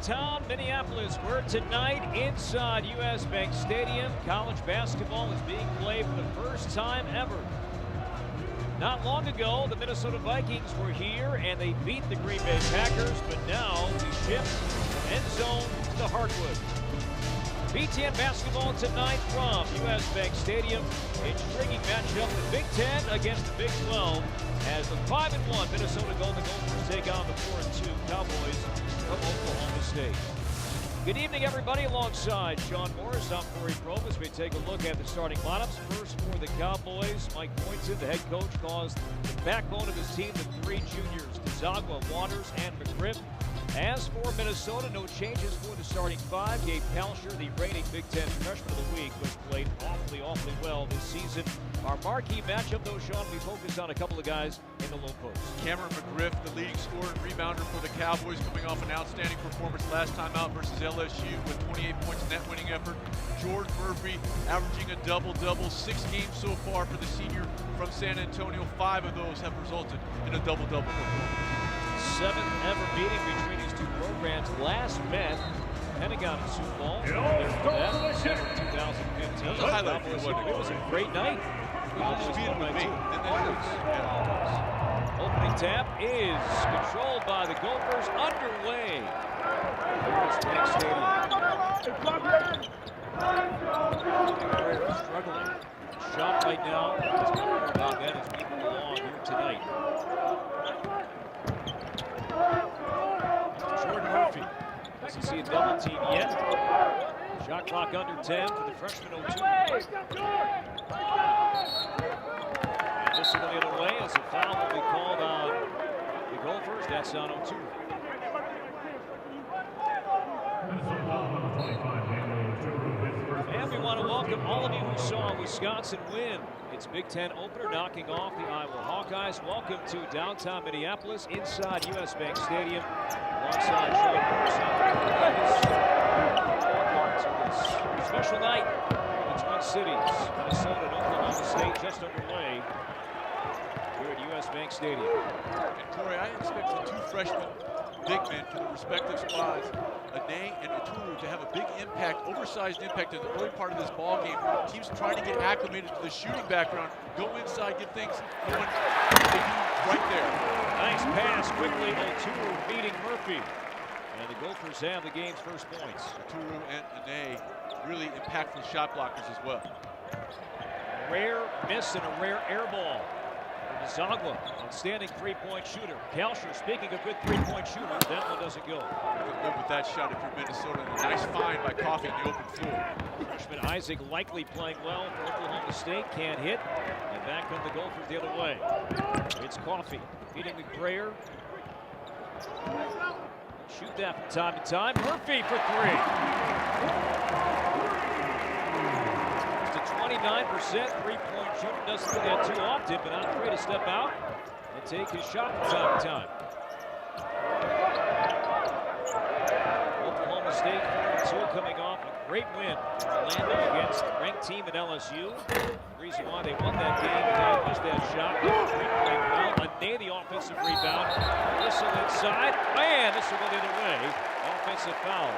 downtown Minneapolis, where tonight inside US Bank Stadium, college basketball is being played for the first time ever. Not long ago, the Minnesota Vikings were here and they beat the Green Bay Packers, but now we shift from end zone to Hardwood. BTN basketball tonight from US Bank Stadium. Intriguing matchup, the Big Ten against the Big 12, as the 5-1 Minnesota Golden Gophers take on the 4-2 Cowboys from Oklahoma State. Good evening, everybody. Alongside Sean Morris, I'm Corey Probe as we take a look at the starting lineups. First for the Cowboys, Mike Pointon, the head coach, calls the backbone of his team the three juniors, Dzagwa, Waters, and McGriff. As for Minnesota, no changes for the starting five. Gabe Kalsher, the reigning Big Ten Freshman of the Week, was played awfully well this season. Our marquee matchup, though, Sean, we focused on a couple of guys in the low post. Cameron McGriff, the leading scorer and rebounder for the Cowboys, coming off an outstanding performance last time out versus LSU with 28 points in that winning effort. George Murphy averaging a double-double, 6 games so far for the senior from San Antonio. 5 of those have resulted in a double-double performance. 7th ever meeting between these two programs. Last met Pentagon in Sioux Falls. That December 2015. It was a highlight. It was a great night. Almost beat it with me. Opening tap is controlled by the Gophers. Underway. Struggling. Shot right now. About that is moving along here tonight. Jordan Murphy doesn't see a double team yet. Shot clock under 10 for the freshman OSU. And this one the other way as a foul will be called on the Gophers. That's on OSU. And we want to welcome all of you who saw Wisconsin win its Big Ten opener, knocking off the Iowa Hawkeyes. Welcome to downtown Minneapolis, inside US Bank Stadium, alongside Sean Morris. Welcome to this special night in the Twin Cities. Minnesota and Oklahoma State just underway here at US Bank Stadium. And Corey, I expect the two freshmen big men for the respective squads, Ane and Oturu, to have a big impact, oversized impact in the early part of this ball game. Teams trying to get acclimated to the shooting background, go inside, get things going. They do right there. Nice pass quickly. Oturu beating Murphy. And the Gophers have the game's first points. Oturu and Ane, really impactful shot blockers as well. Rare miss and a rare air ball. Dzagwa, outstanding three-point shooter. Kalsher, speaking of good three-point shooters, that one doesn't go. You can live with that shot if you're Minnesota. And a nice find by Coffey in the open floor. Freshman Isaac likely playing well for Oklahoma State. Can't hit. And back come the Gophers the other way. It's Coffey beating McGrayer. Shoot that from time to time. Murphy for three. Just a 29% three-point shooter. Doesn't do that too often, but not afraid to step out and take his shot from time to time. Oklahoma State 4-2 coming off a great win in Orlando against the ranked team at LSU. The reason why they won that game, they missed that shot. Playing well. Ane, the offensive rebound. Whistle inside. And this will go the other way. Offensive foul.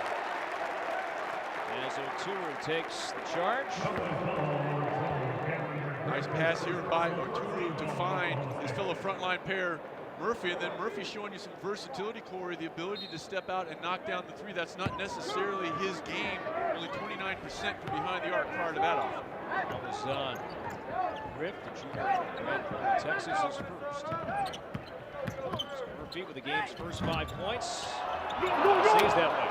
As Oturu takes the charge. Nice pass here by Oturu to find his fellow frontline pair, Murphy, and then Murphy showing you some versatility, Corey, the ability to step out and knock down the three. That's not necessarily his game. Only 29% from behind the arc prior to that off. That was on Griff, the junior from Texas is first. So Murphy with the game's first 5 points. Stays that way.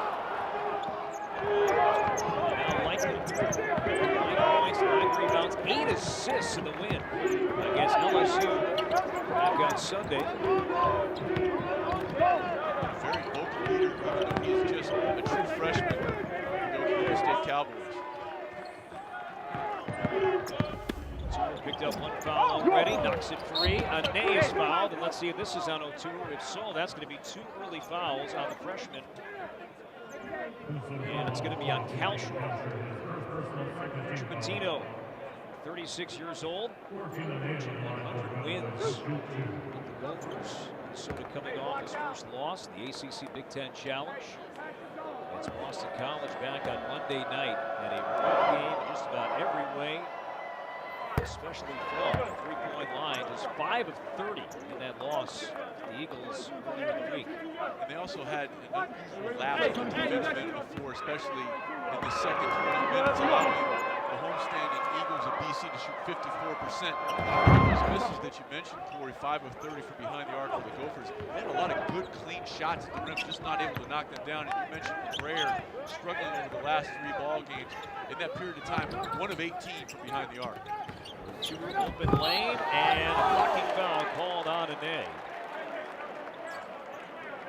Now likely 9 points, 9 rebounds, 8 assists in the win against LSU back on Sunday. Very vocal leader, even though he is just a true freshman for the Oklahoma State Cowboys. Oturu picked up 1 foul already, knocks it free. Ane is fouled, and let's see if this is on Oturu. If so, that's going to be 2 early fouls on the freshman. And it's going to be on Kalsher. Chupatino, 36 years old, 100 wins with the Gophers. Minnesota coming off his first loss in the ACC Big Ten Challenge. since Boston College back on Monday night. Had a rough game in just about every way, especially from the three-point line. Just 5 of 30 in that loss to the Eagles earlier in the week. And they also had an unusual lapse on the defensive end of the floor, especially in the second 20 minutes, allowing the homestanding Eagles of BC to shoot 54%. Those misses that you mentioned, Corey, 5 of 30 from behind the arc for the Gophers. They had a lot of good, clean shots at the rim, just not able to knock them down. And you mentioned Brer struggling over the last 3 ball games. In that period of time, 1 of 18 from behind the arc. Open lane, and a blocking foul called on Ane.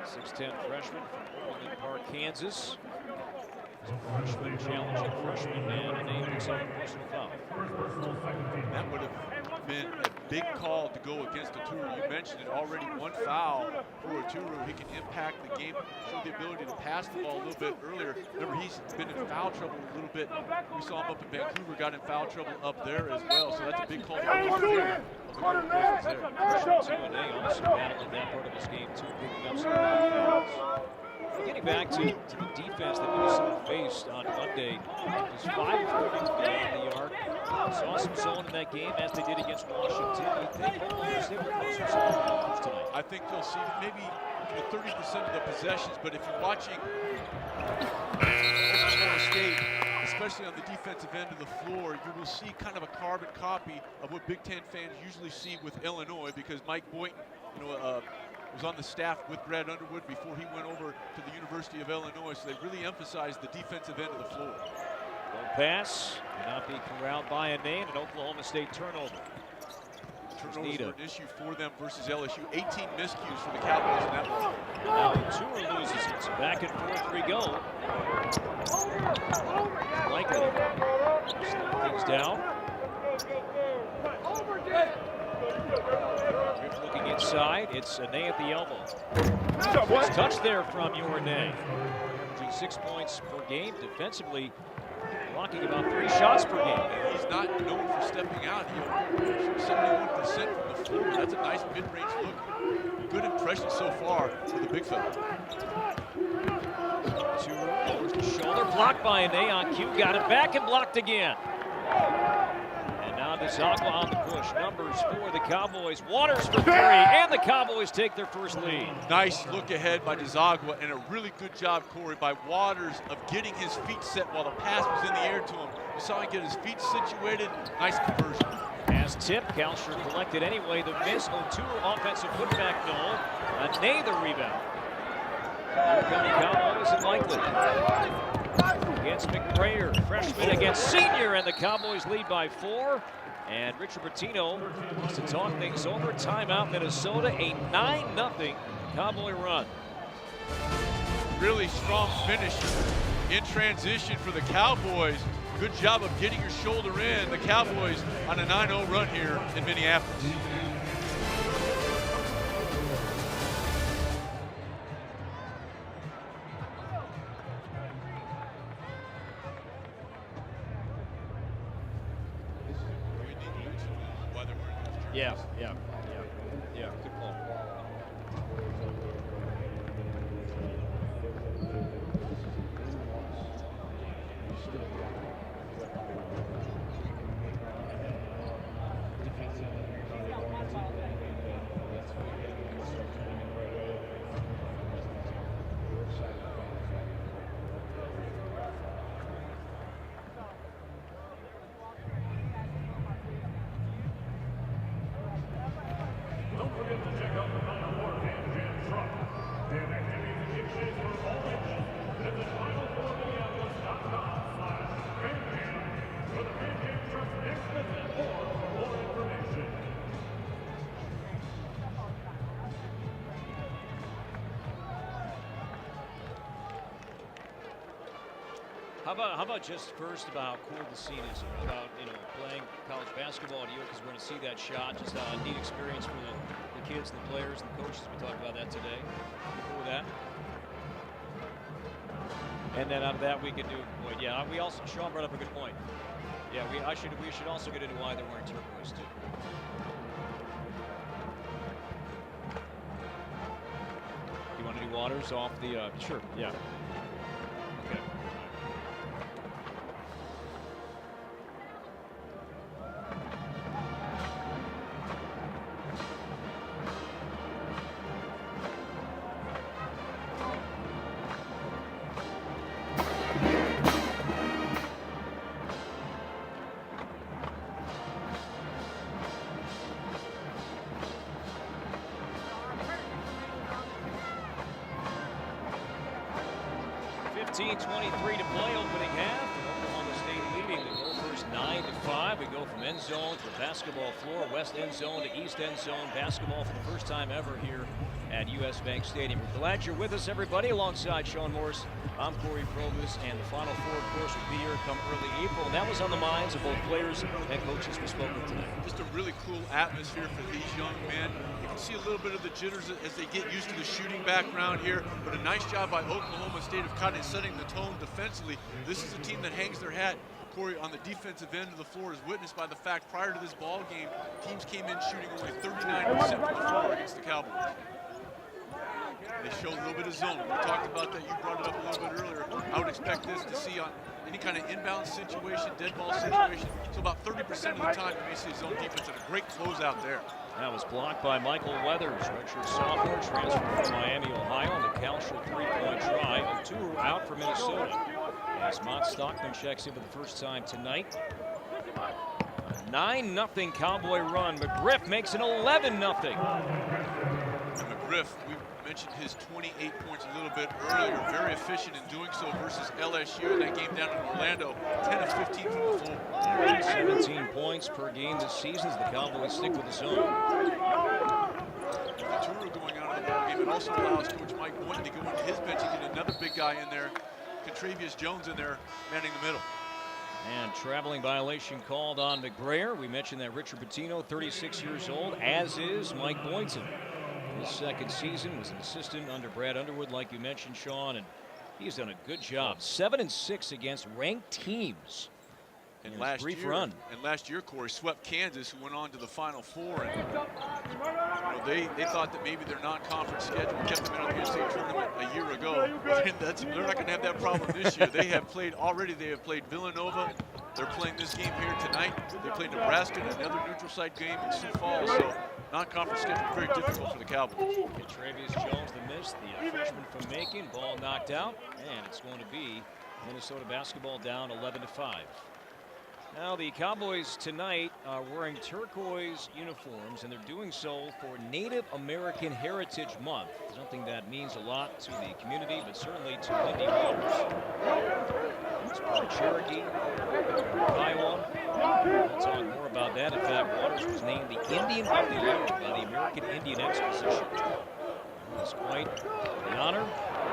6'10" freshman from Overland Park, Kansas. Freshman challenging freshman, and Ane picks up a personal foul. That would have been a big call to go against Oturu. You mentioned it already, 1 foul for Oturu. He can impact the game, show the ability to pass the ball a little bit earlier. Remember, he's been in foul trouble a little bit. We saw him up in Vancouver, got in foul trouble up there as well. So that's a big call to go there. Ane also battling that part of his game too, picking up some fouls. Getting back to the defense that Minnesota faced on Monday, just 5 of 30 beyond the arc. Saw some zone in that game as they did against Washington. I think Oklahoma State will close themselves tonight. I think you'll see maybe 30% of the possessions, but if you're watching Oklahoma State, especially on the defensive end of the floor, you will see kind of a carbon copy of what Big Ten fans usually see with Illinois, because Mike Boynton, was on the staff with Brad Underwood before he went over to the University of Illinois, so they really emphasized the defensive end of the floor. Low pass, not being corralled by Ane, an Oklahoma State turnover. Turnovers were an issue for them versus LSU. 18 miscues for the Cowboys in that one. Now Tour loses it, so back and forth we go. Likely slow things down. Griff looking inside. It's Ane at the elbow. First touch there from Ane. 6 points per game defensively, blocking about 3 shots per game. And he's not known for stepping out. He shoots 71% from the floor. That's a nice mid-range look. Good impression so far for the big fella. Lowers the shoulder, blocked by Ane on cue. Got it back and blocked again. Zagwa on the push. Numbers for the Cowboys. Waters for 3, and the Cowboys take their first lead. Nice look ahead by Zagwa, and a really good job, Corey, by Waters of getting his feet set while the pass was in the air to him. You saw him get his feet situated. Nice conversion. Pass tip. Kalsher collected anyway. The miss. Oturu offensive putback. No. Ane the rebound. Here come the Cowboys and Likely. Against McBrayer, freshman against senior, and the Cowboys lead by 4. And Richard Bertino wants to talk things over. Timeout, Minnesota, a 9-0 Cowboy run. Really strong finish in transition for the Cowboys. Good job of getting your shoulder in. The Cowboys on a 9-0 run here in Minneapolis. Yeah, good call. How about just first about how cool the scene is about playing college basketball at U, because we're going to see that shot. Just a neat experience for the kids, the players, and the coaches. We talked about that today. Cool with that. And then out of that we can do. Well, yeah, we also Sean brought up a good point. Yeah, we should also get into why they're wearing turquoise too. You want to do Waters off the? Sure. Yeah. Okay. 17:23 to play, opening half. Oklahoma State leading. They go first 9-5. We go from end zone to the basketball floor, west end zone to east end zone. Basketball for the first time ever here at US Bank Stadium. We're glad you're with us, everybody. Alongside Sean Morris, I'm Corey Probus, and the Final Four, of course, will be here come early April. And that was on the minds of both players and coaches we spoke with tonight. Just a really cool atmosphere for these young men. You can see a little bit of the jitters as they get used to the shooting background here, but a nice job by Oklahoma State of kind of setting the tone defensively. This is a team that hangs their hat, Corey, on the defensive end of the floor, is witnessed by the fact prior to this ball game, teams came in shooting only 39% from the floor against the Cowboys. They show a little bit of zone. We talked about that. You brought it up a little bit earlier. I would expect this to see on any kind of inbound situation, dead ball situation. So about 30% of the time, you may see a zone defense and a great closeout there. That was blocked by Michael Weathers, redshirt sophomore, transferred from Miami, Ohio, on the Calshire three-point try. And two are out for Minnesota. As Mont Stockman checks in for the first time tonight. A 9-0 Cowboy run. McGriff makes an 11-0. And McGriff, we mentioned his 28 points a little bit earlier. Very efficient in doing so versus LSU in that game down in Orlando. 10 of 15 from the floor. 17 points per game this season as the Cowboys stick with the zone. With the Turu going out of the ball game, it also allows Coach Mike Boynton to go into his bench and get another big guy in there. Contravius Jones in there, manning the middle. And traveling violation called on McGrayer. We mentioned that Richard Pitino, 36 years old, as is Mike Boynton. His second season, was an assistant under Brad Underwood, like you mentioned, Sean, and he's done a good job. 7-6 against ranked teams. And last year, Corey swept Kansas, who went on to the Final Four. And they thought that maybe their non-conference schedule kept them in on the NCAA tournament a year ago. And they're not going to have that problem this year. They have played Villanova. They're playing this game here tonight. They played Nebraska in another neutral site game in Sioux Falls. So non-conference schedule very difficult for the Cowboys. Travius Jones, the miss, the freshman from Macon, ball knocked out, and it's going to be Minnesota basketball down 11-5. Now the Cowboys tonight are wearing turquoise uniforms, and they're doing so for Native American Heritage Month. Something that means a lot to the community, but certainly to Lindy Waters. It's part of Cherokee, Iowa. We'll talk more about that. In fact, Waters was named the Indian of the Year by the American Indian Exposition. It's quite the honor.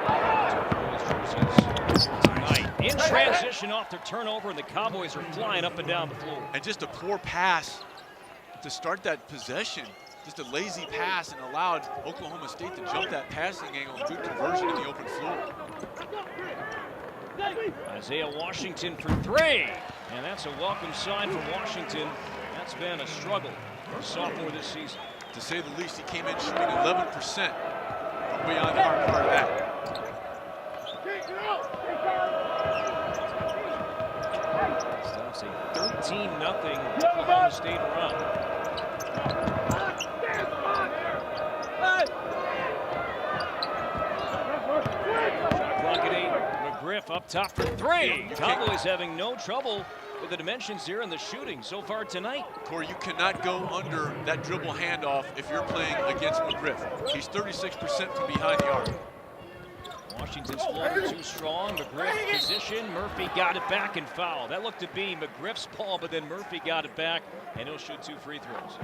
Turquoise jerseys tonight. In transition off the turnover, and the Cowboys are flying up and down the floor. And just a poor pass to start that possession. Just a lazy pass, and allowed Oklahoma State to jump that passing angle. Good conversion in the open floor. Isaiah Washington for three. And that's a welcome sign from Washington. That's been a struggle for sophomore this season. To say the least, he came in shooting 11% from beyond the hard part of that. Stops a 13-0 Oklahoma State run. Shot clock at 8. McGriff up top for three. Cowboys having no trouble with the dimensions here in the shooting so far tonight. Corey, you cannot go under that dribble handoff if you're playing against McGriff. He's 36% from behind the arc. Washington's floor too strong. McGriff position. Murphy got it back and fouled. That looked to be McGriff's ball, but then Murphy got it back, and he'll shoot 2 free throws.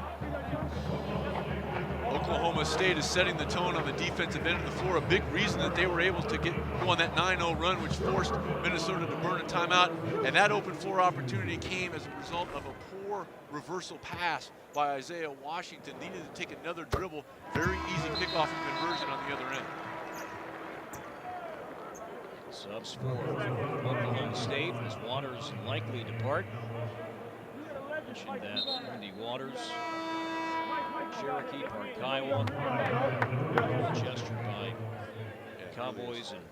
Oklahoma State is setting the tone on the defensive end of the floor. A big reason that they were able to go on that 9-0 run, which forced Minnesota to burn a timeout. And that open floor opportunity came as a result of a poor reversal pass by Isaiah Washington. Needed to take another dribble. Very easy pickoff and conversion on the other end. Subs for Oklahoma State as Waters likely depart. Mentioned that Lindy Waters, Cherokee, part Kiowa. Gesture by the Cowboys and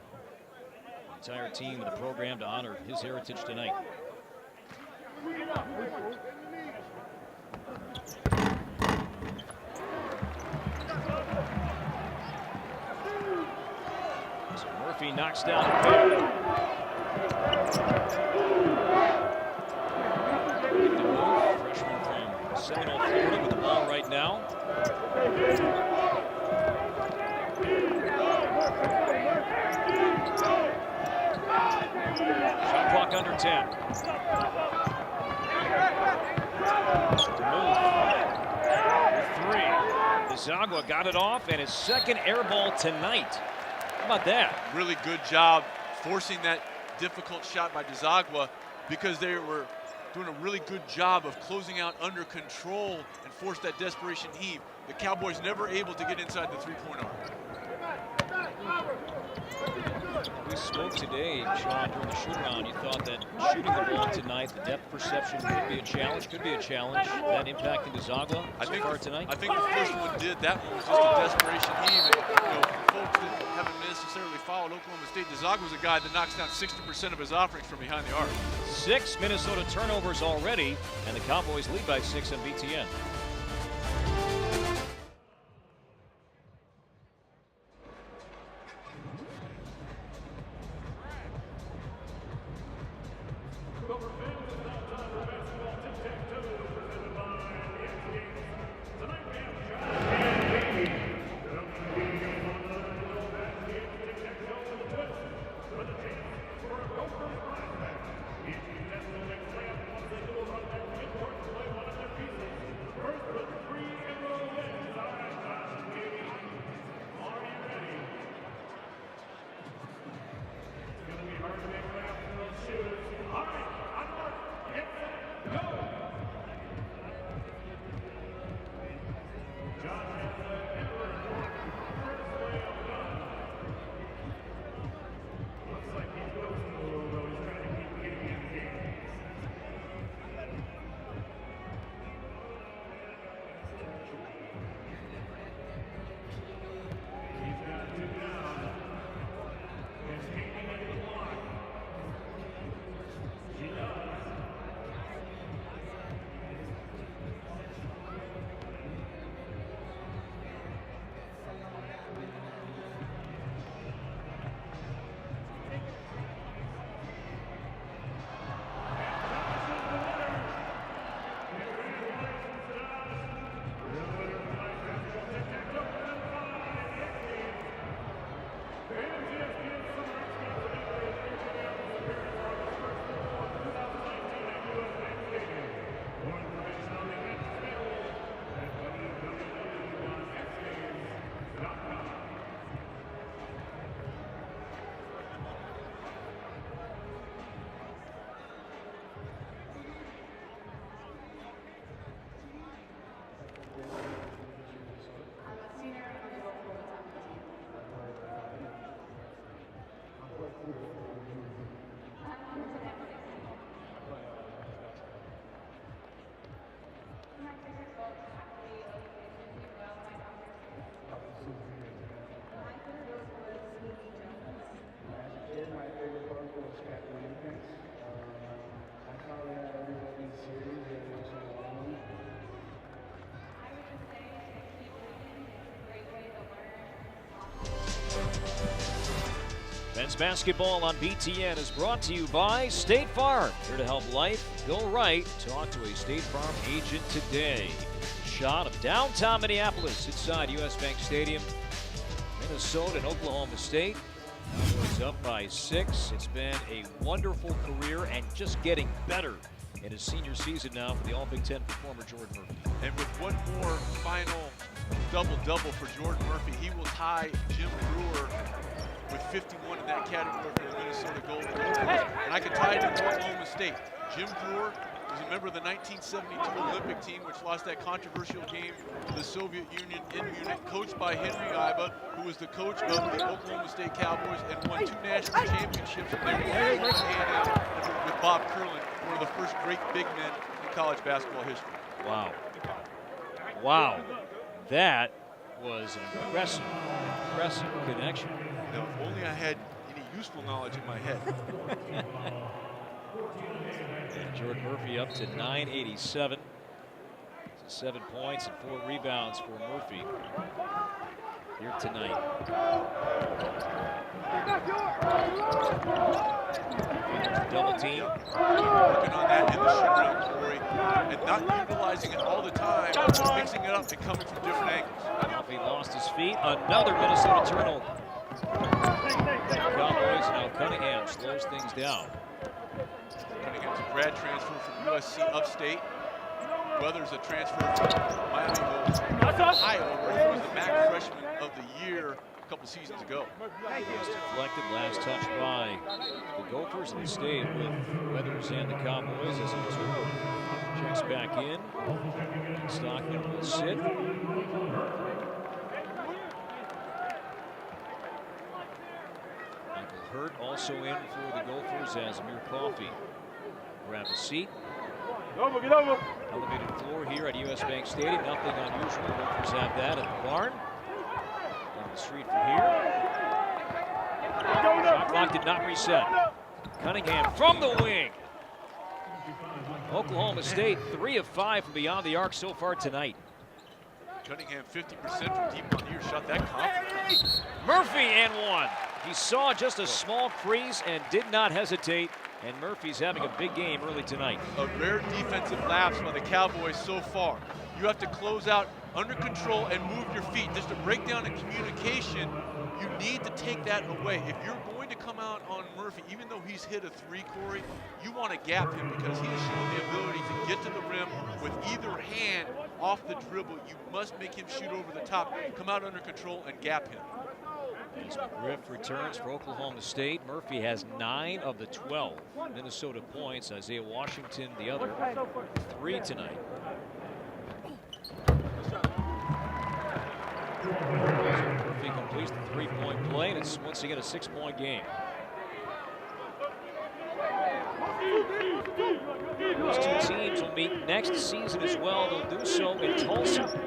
the entire team of the program to honor his heritage tonight. So Murphy knocks down the pair. Freshman from Seminole, Florida, with the ball right now. Shot clock under 10. Zagua got it off, and his second air ball tonight. How about that? Really good job forcing that difficult shot by DeZagua, because they were doing a really good job of closing out under control and forced that desperation heave. The Cowboys never able to get inside the three-point arc. We spoke today, Sean, during the shoot-around. You thought that shooting the ball tonight, the depth perception could be a challenge. That impacting DeZagua so far tonight? I think the first one did. That one was just a desperation heave. And, folks that haven't necessarily followed Oklahoma State, DeZagua was a guy that knocks down 60% of his offerings from behind the arc. 6 Minnesota turnovers already, and the Cowboys lead by 6 on BTN. Men's basketball on BTN is brought to you by State Farm. Here to help life go right. Talk to a State Farm agent today. Shot of downtown Minneapolis inside US Bank Stadium. Minnesota and Oklahoma State. Cowboys up by 6. It's been a wonderful career and just getting better in his senior season now for the All-Big Ten performer Jordan Murphy. And with one more final double-double for Jordan Murphy, he will tie Jim Brewer with 51 in that category for the Minnesota Golden Eagles. And I can tie it to Oklahoma State. Jim Brewer was a member of the 1972 Olympic team, which lost that controversial game to the Soviet Union in Munich, coached by Henry Iba, who was the coach of the Oklahoma State Cowboys and won 2 national championships with A&M with Bob Curlin, one of the first great big men in college basketball history. Wow. Wow. That was an impressive connection. Now, if only I had any useful knowledge in my head. And Jordan Murphy up to 987. 7 points and 4 rebounds for Murphy here tonight. Double team. Working on that in the shoot-around, Corey, and not utilizing it all the time, mixing it up and coming from different angles. Murphy lost his feet. Another Minnesota turnover. Cowboys. Now Cunningham slows things down. Cunningham's a grad transfer from USC Upstate. Weathers a transfer from Miami of Ohio, where he was the MAC freshman of the year a couple seasons ago. Just deflected, last touch by the Gophers, and stay with Weathers and the Cowboys as Oturu checks back in. Stockman will sit. Michael Hurt also in for the Gophers as Amir Coffey grab a seat. Elevated floor here at US Bank Stadium. Nothing unusual. Gophers have that in the barn. Down the street from here. Shot clock did not reset. Cunningham from the wing. Oklahoma State 3 of 5 from beyond the arc so far tonight. Cunningham 50% from deep on the year. Shot that confident. Murphy and one. He saw just a small crease and did not hesitate. And Murphy's having a big game early tonight. A rare defensive lapse by the Cowboys so far. You have to close out under control and move your feet. Just a breakdown in communication, you need to take that away. If you're going to come out on Murphy, even though he's hit a three, Corey, you want to gap him because he has shown the ability to get to the rim with either hand off the dribble. You must make him shoot over the top, come out under control, and gap him. As McGriff returns for Oklahoma State, Murphy has 9 of the 12 Minnesota points. Isaiah Washington, the other 3 tonight. Murphy completes the 3-point play, and it's once again a 6-point game. Those two teams will meet next season as well. They'll do so in Tulsa.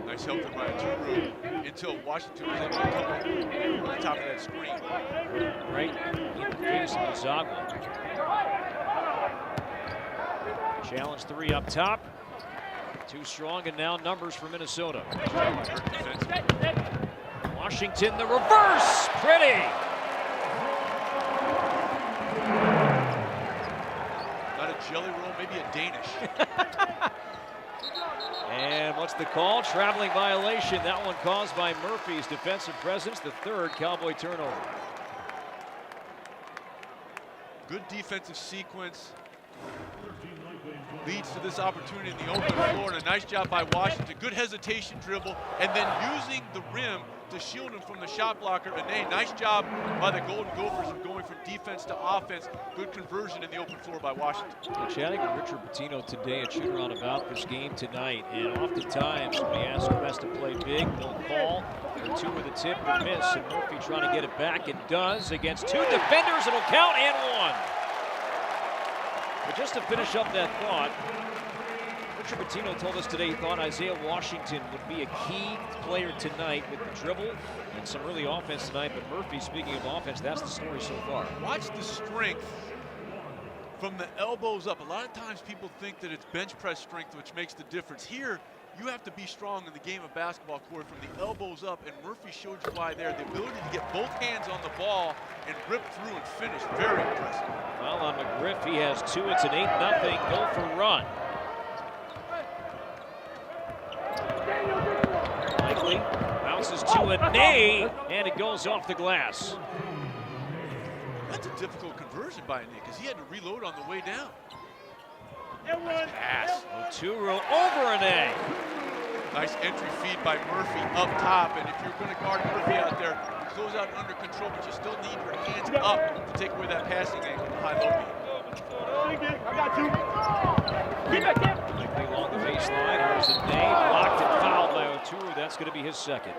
Nice help from Oturu until Washington was able to come over the top of that screen. Right in the face of Zagwa. Challenge 3 up top. Too strong, and now numbers for Minnesota. Washington, the reverse. Pretty. Not a jelly roll, maybe a Danish. And what's the call? Traveling violation. That one caused by Murphy's defensive presence, the 3rd Cowboy turnover. Good defensive sequence leads to this opportunity in the open floor, and a nice job by Washington. Good hesitation dribble, and then using the rim to shield him from the shot blocker. And a nice job by the Golden Gophers of going from defense to offense. Good conversion in the open floor by Washington. Chatting with Richard Pitino today at Shoot Around about this game tonight, and oftentimes when we ask West to play big, they'll call or 2 with a tip or miss, and Murphy trying to get it back. It does against 2 defenders. It'll count and 1. But just to finish up that thought, Richard Pitino told us today he thought Isaiah Washington would be a key player tonight with the dribble and some early offense tonight. But Murphy, speaking of offense, that's the story so far. Watch the strength from the elbows up. A lot of times people think that it's bench press strength which makes the difference. Here, you have to be strong in the game of basketball, Corey, from the elbows up, and Murphy showed you why there. The ability to get both hands on the ball and rip through and finish, very impressive. Foul on McGriff, he has 2. It's an 8-0 Gopher run. Likely bounces to a knee, and it goes off the glass. That's a difficult conversion by Nick, because he had to reload on the way down. Nice pass. Oturu over an A. Nice entry feed by Murphy up top, and if you're going to guard Murphy out there, you close out under control, but you still need your hands up to take away that passing angle, high-low beat. I got you. Likely along the baseline. Here's a name blocked and fouled by Oturu. That's going to be his 2nd.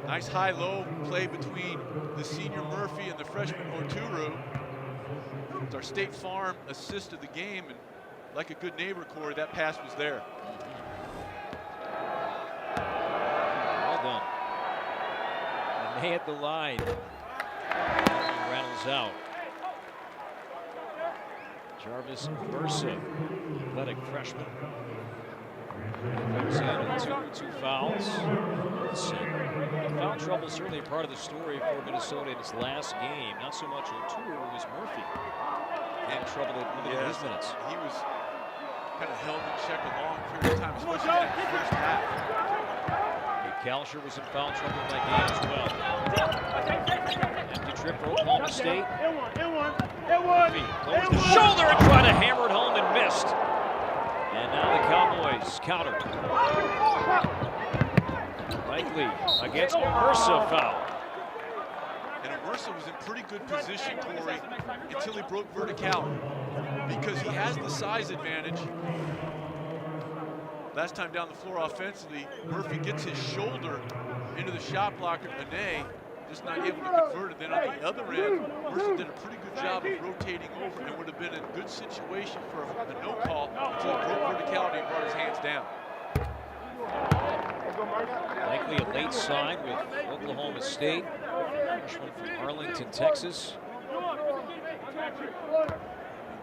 Nice high-low play between the senior Murphy and the freshman Oturu. It's our State Farm assist of the game, and like a good neighbor, Corey, that pass was there. Well done. And they hit the line. And rattles out. Jarvis Versa, athletic freshman. Comes in with two fouls. Foul trouble certainly a part of the story for Minnesota in its last game. Not so much O'Toole, it was Murphy. Had trouble limiting his minutes. He was kind of held in check a long period of time, especially in the first half. Kalsher was in foul trouble in that game as well. Empty trip for Oklahoma State. Murphy lowers the shoulder and tried to hammer it home and missed. And now the Cowboys counter. Likely against Ursa foul. And Ursa was in pretty good position, Corey, until he broke verticality, because he has the size advantage. Last time down the floor offensively, Murphy gets his shoulder into the shot blocker. Ane just not able to convert it. Then on the other end, Mercer did a pretty good job of rotating over and would have been in a good situation for a no call until he broke verticality and brought his hands down. Likely a late sign with Oklahoma State. Freshman from Arlington, Texas.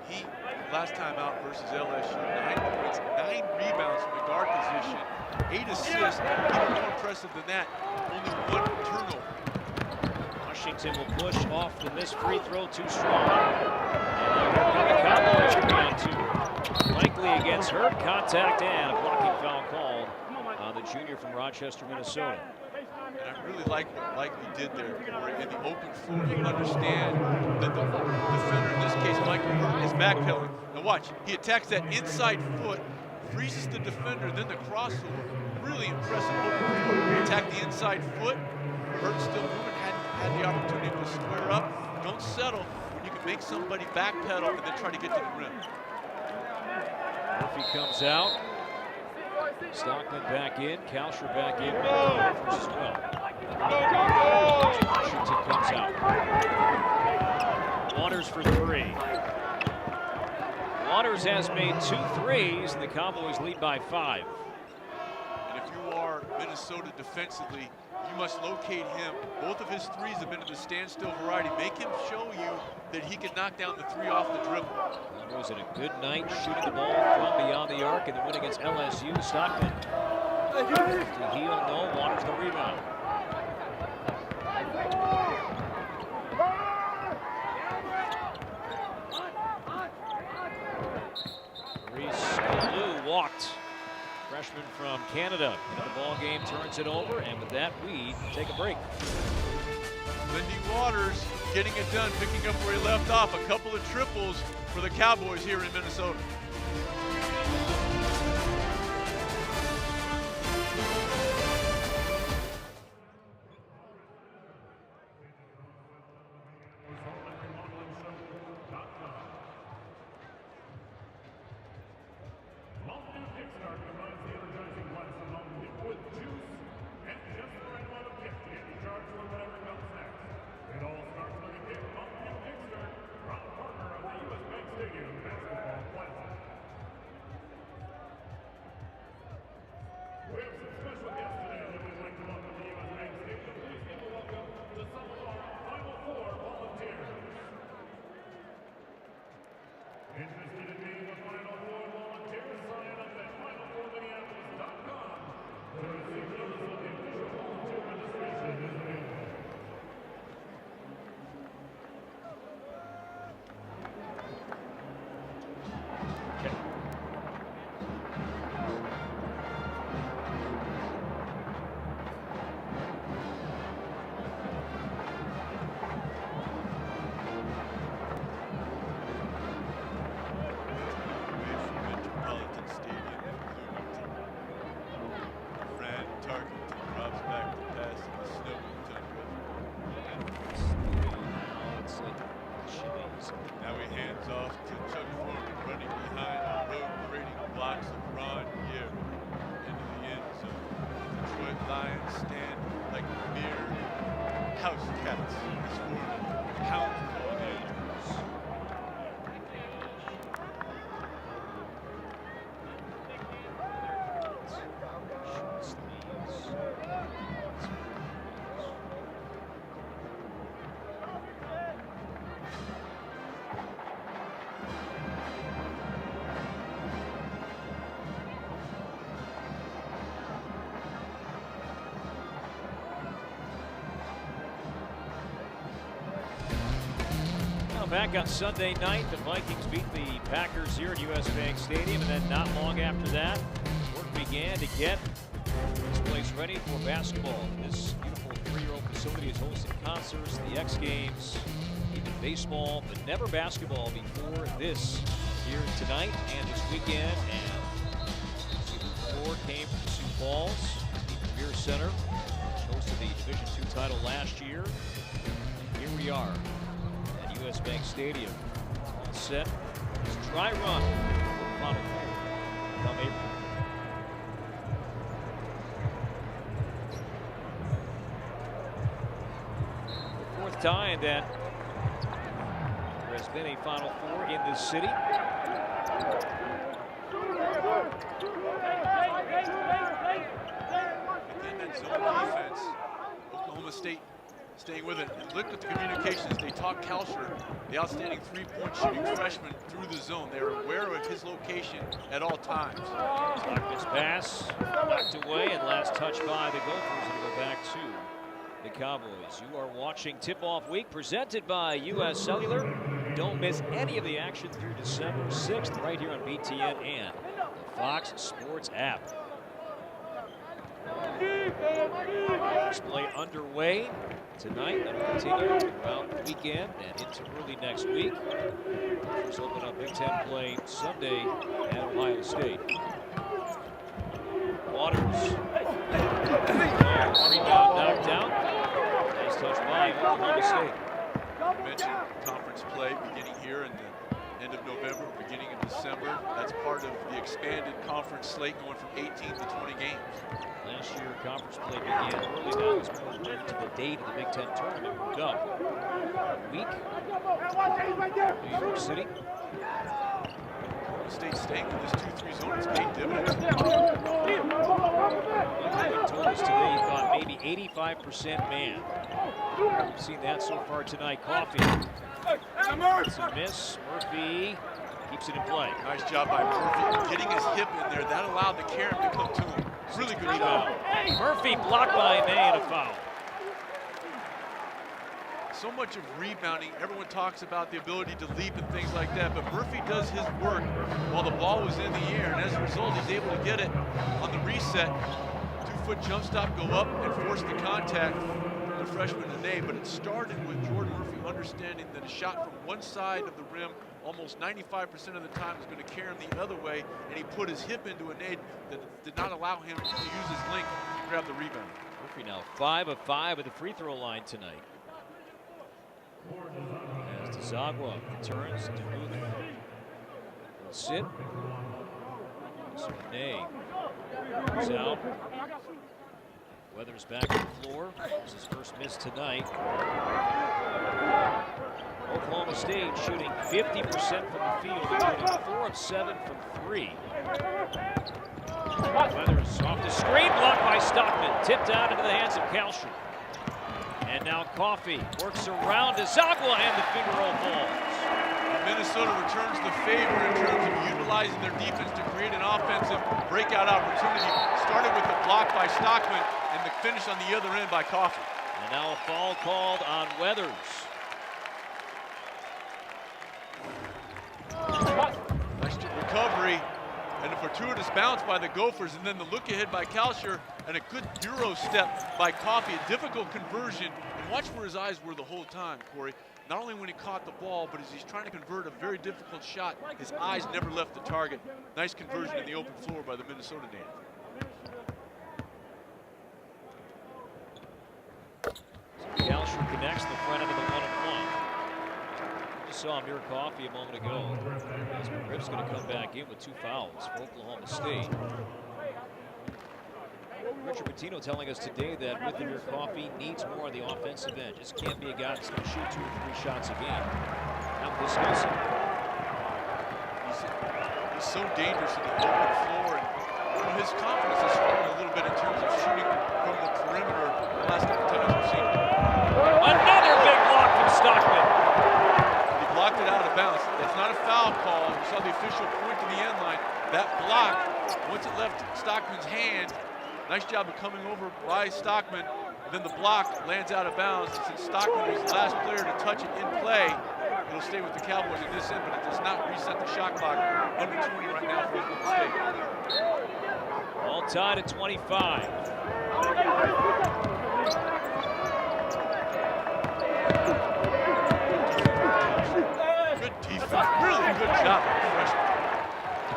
He, last time out versus LSU, 9 points, 9 rebounds from the guard position, 8 assists. Even more impressive than that, only 1 turnover. Washington will push off the missed free throw too strong. And the Cowboys are down to Likely against Hurt. Contact and a blocking foul called on the junior from Rochester, Minnesota. And I really like what Likely did there, Corey. In the open floor, you understand that the defender, in this case, Michael Hurt, is backpedaling. Now watch, he attacks that inside foot, freezes the defender, then the crossover. Really impressive open floor. Attack the inside foot. Hurt still moving, had the opportunity to square up. Don't settle when you can make somebody backpedal and then try to get to the rim. Murphy comes out. Stockman back in, Kalsher back in, as well. Washington comes out. Waters for 3. Waters has made 2 threes, and the Cowboys lead by 5. And if you are Minnesota defensively, you must locate him. Both of his threes have been of the standstill variety. Make him show you that he can knock down the 3 off the dribble. Was it a good night shooting the ball from beyond the arc in the win against LSU? Stockman to heel, no. Waters the rebound. Reese Blue walked. Freshman from Canada into the ball game, turns it over, and with that, we take a break. Lindy Waters getting it done, picking up where he left off. A couple of triples for the Cowboys here in Minnesota. Well, back on Sunday night, the Vikings beat the Packers here at US Bank Stadium, and then not long after that, work began to get this place ready for basketball. This beautiful 3-year-old facility is hosting concerts, the X Games, even baseball, but never basketball before this here tonight and this weekend. And Season 4 came from Sioux Falls, the Beer Center, which hosted the Division II title last year. And here we are at US Bank Stadium, all set. This dry run for the Final Four come April. The fourth time that there has been a Final Four in this city. Again, that zone defense, Oklahoma State staying with it. And look at the communications. They taught Kalsher, the outstanding three-point shooting freshman, through the zone. They are aware of his location at all times. Stockman's pass knocked away and last touch by the Gophers, and go back to the Cowboys. You are watching Tip-Off Week presented by US Cellular. Don't miss any of the action through December 6th right here on BTN and the Fox Sports app. Display underway tonight and continue throughout the weekend and into early next week. Let's open up Big Ten play Sunday at Ohio State. Waters. Rebound knocked out. Nice touch by Oklahoma State. You mentioned conference play beginning here in the end of November, beginning of December. That's part of the expanded conference slate going from 18 to 20 games. Last year, conference play began early. Now it's more linked to the date of the Big Ten tournament moved up. Week. New York City. Oklahoma State staying with this 2-3 zone has paid dividends. He told us today he thought maybe 85% man. We've seen that so far tonight. Coffee. It's a miss. Murphy keeps it in play. Nice job by Murphy getting his hip in there. That allowed the Karam to come to him. Really good job. Murphy blocked by May and a foul. So much of rebounding, everyone talks about the ability to leap and things like that, but Murphy does his work while the ball was in the air, and as a result, he's able to get it on the reset. 2-foot jump stop, go up and force the contact from the freshman Nene, but it started with Jordan Murphy understanding that a shot from one side of the rim almost 95% of the time is going to carry him the other way, and he put his hip into a nade that did not allow him to use his length to grab the rebound. Murphy now 5 of 5 at the free throw line tonight. As Zagwa returns to move it. Will sit. So Ney moves out. Weathers back on the floor. This is his first miss tonight. Oklahoma State shooting 50% from the field, including 4 of 7 from 3. Weathers off the screen, blocked by Stockman. Tipped out into the hands of Kalsher. And now Coffee works around to Zagwa, and the finger roll falls. Minnesota returns the favor in terms of utilizing their defense to create an offensive breakout opportunity. Started with the block by Stockman and the finish on the other end by Coffee. And now a foul called on Weathers. Nice recovery and a fortuitous bounce by the Gophers, and then the look ahead by Kalsher and a good Euro step by Coffee, a difficult conversion. And watch where his eyes were the whole time, Corey. Not only when he caught the ball, but as he's trying to convert a very difficult shot, his eyes never left the target. Nice conversion in the open floor by the Minnesota native. Kalsher connects the front end of the 1-on-1. Just saw Amir Coffee a moment ago. As Rip's going to come back in with 2 fouls for Oklahoma State. Richard Pitino telling us today that with Amir Coffee needs more on the offensive end. Just can't be a guy that's going to shoot 2 or 3 shots a game. Now discussing. He's so dangerous in the open floor, and his confidence has fallen a little bit in terms of shooting from the perimeter the last couple times we've seen him. Another big block from Stockman. He blocked it out of bounds. That's not a foul call. We saw the official point to the end line. That block, once it left Stockman's hand, nice job of coming over by Stockman, and then the block lands out of bounds. Since Stockman was the last player to touch it in play, It'll stay with the Cowboys in this end, but it does not reset the shot clock. Under 20 right now for Oklahoma State. All tied at 25. Good defense. Really good job by the freshman.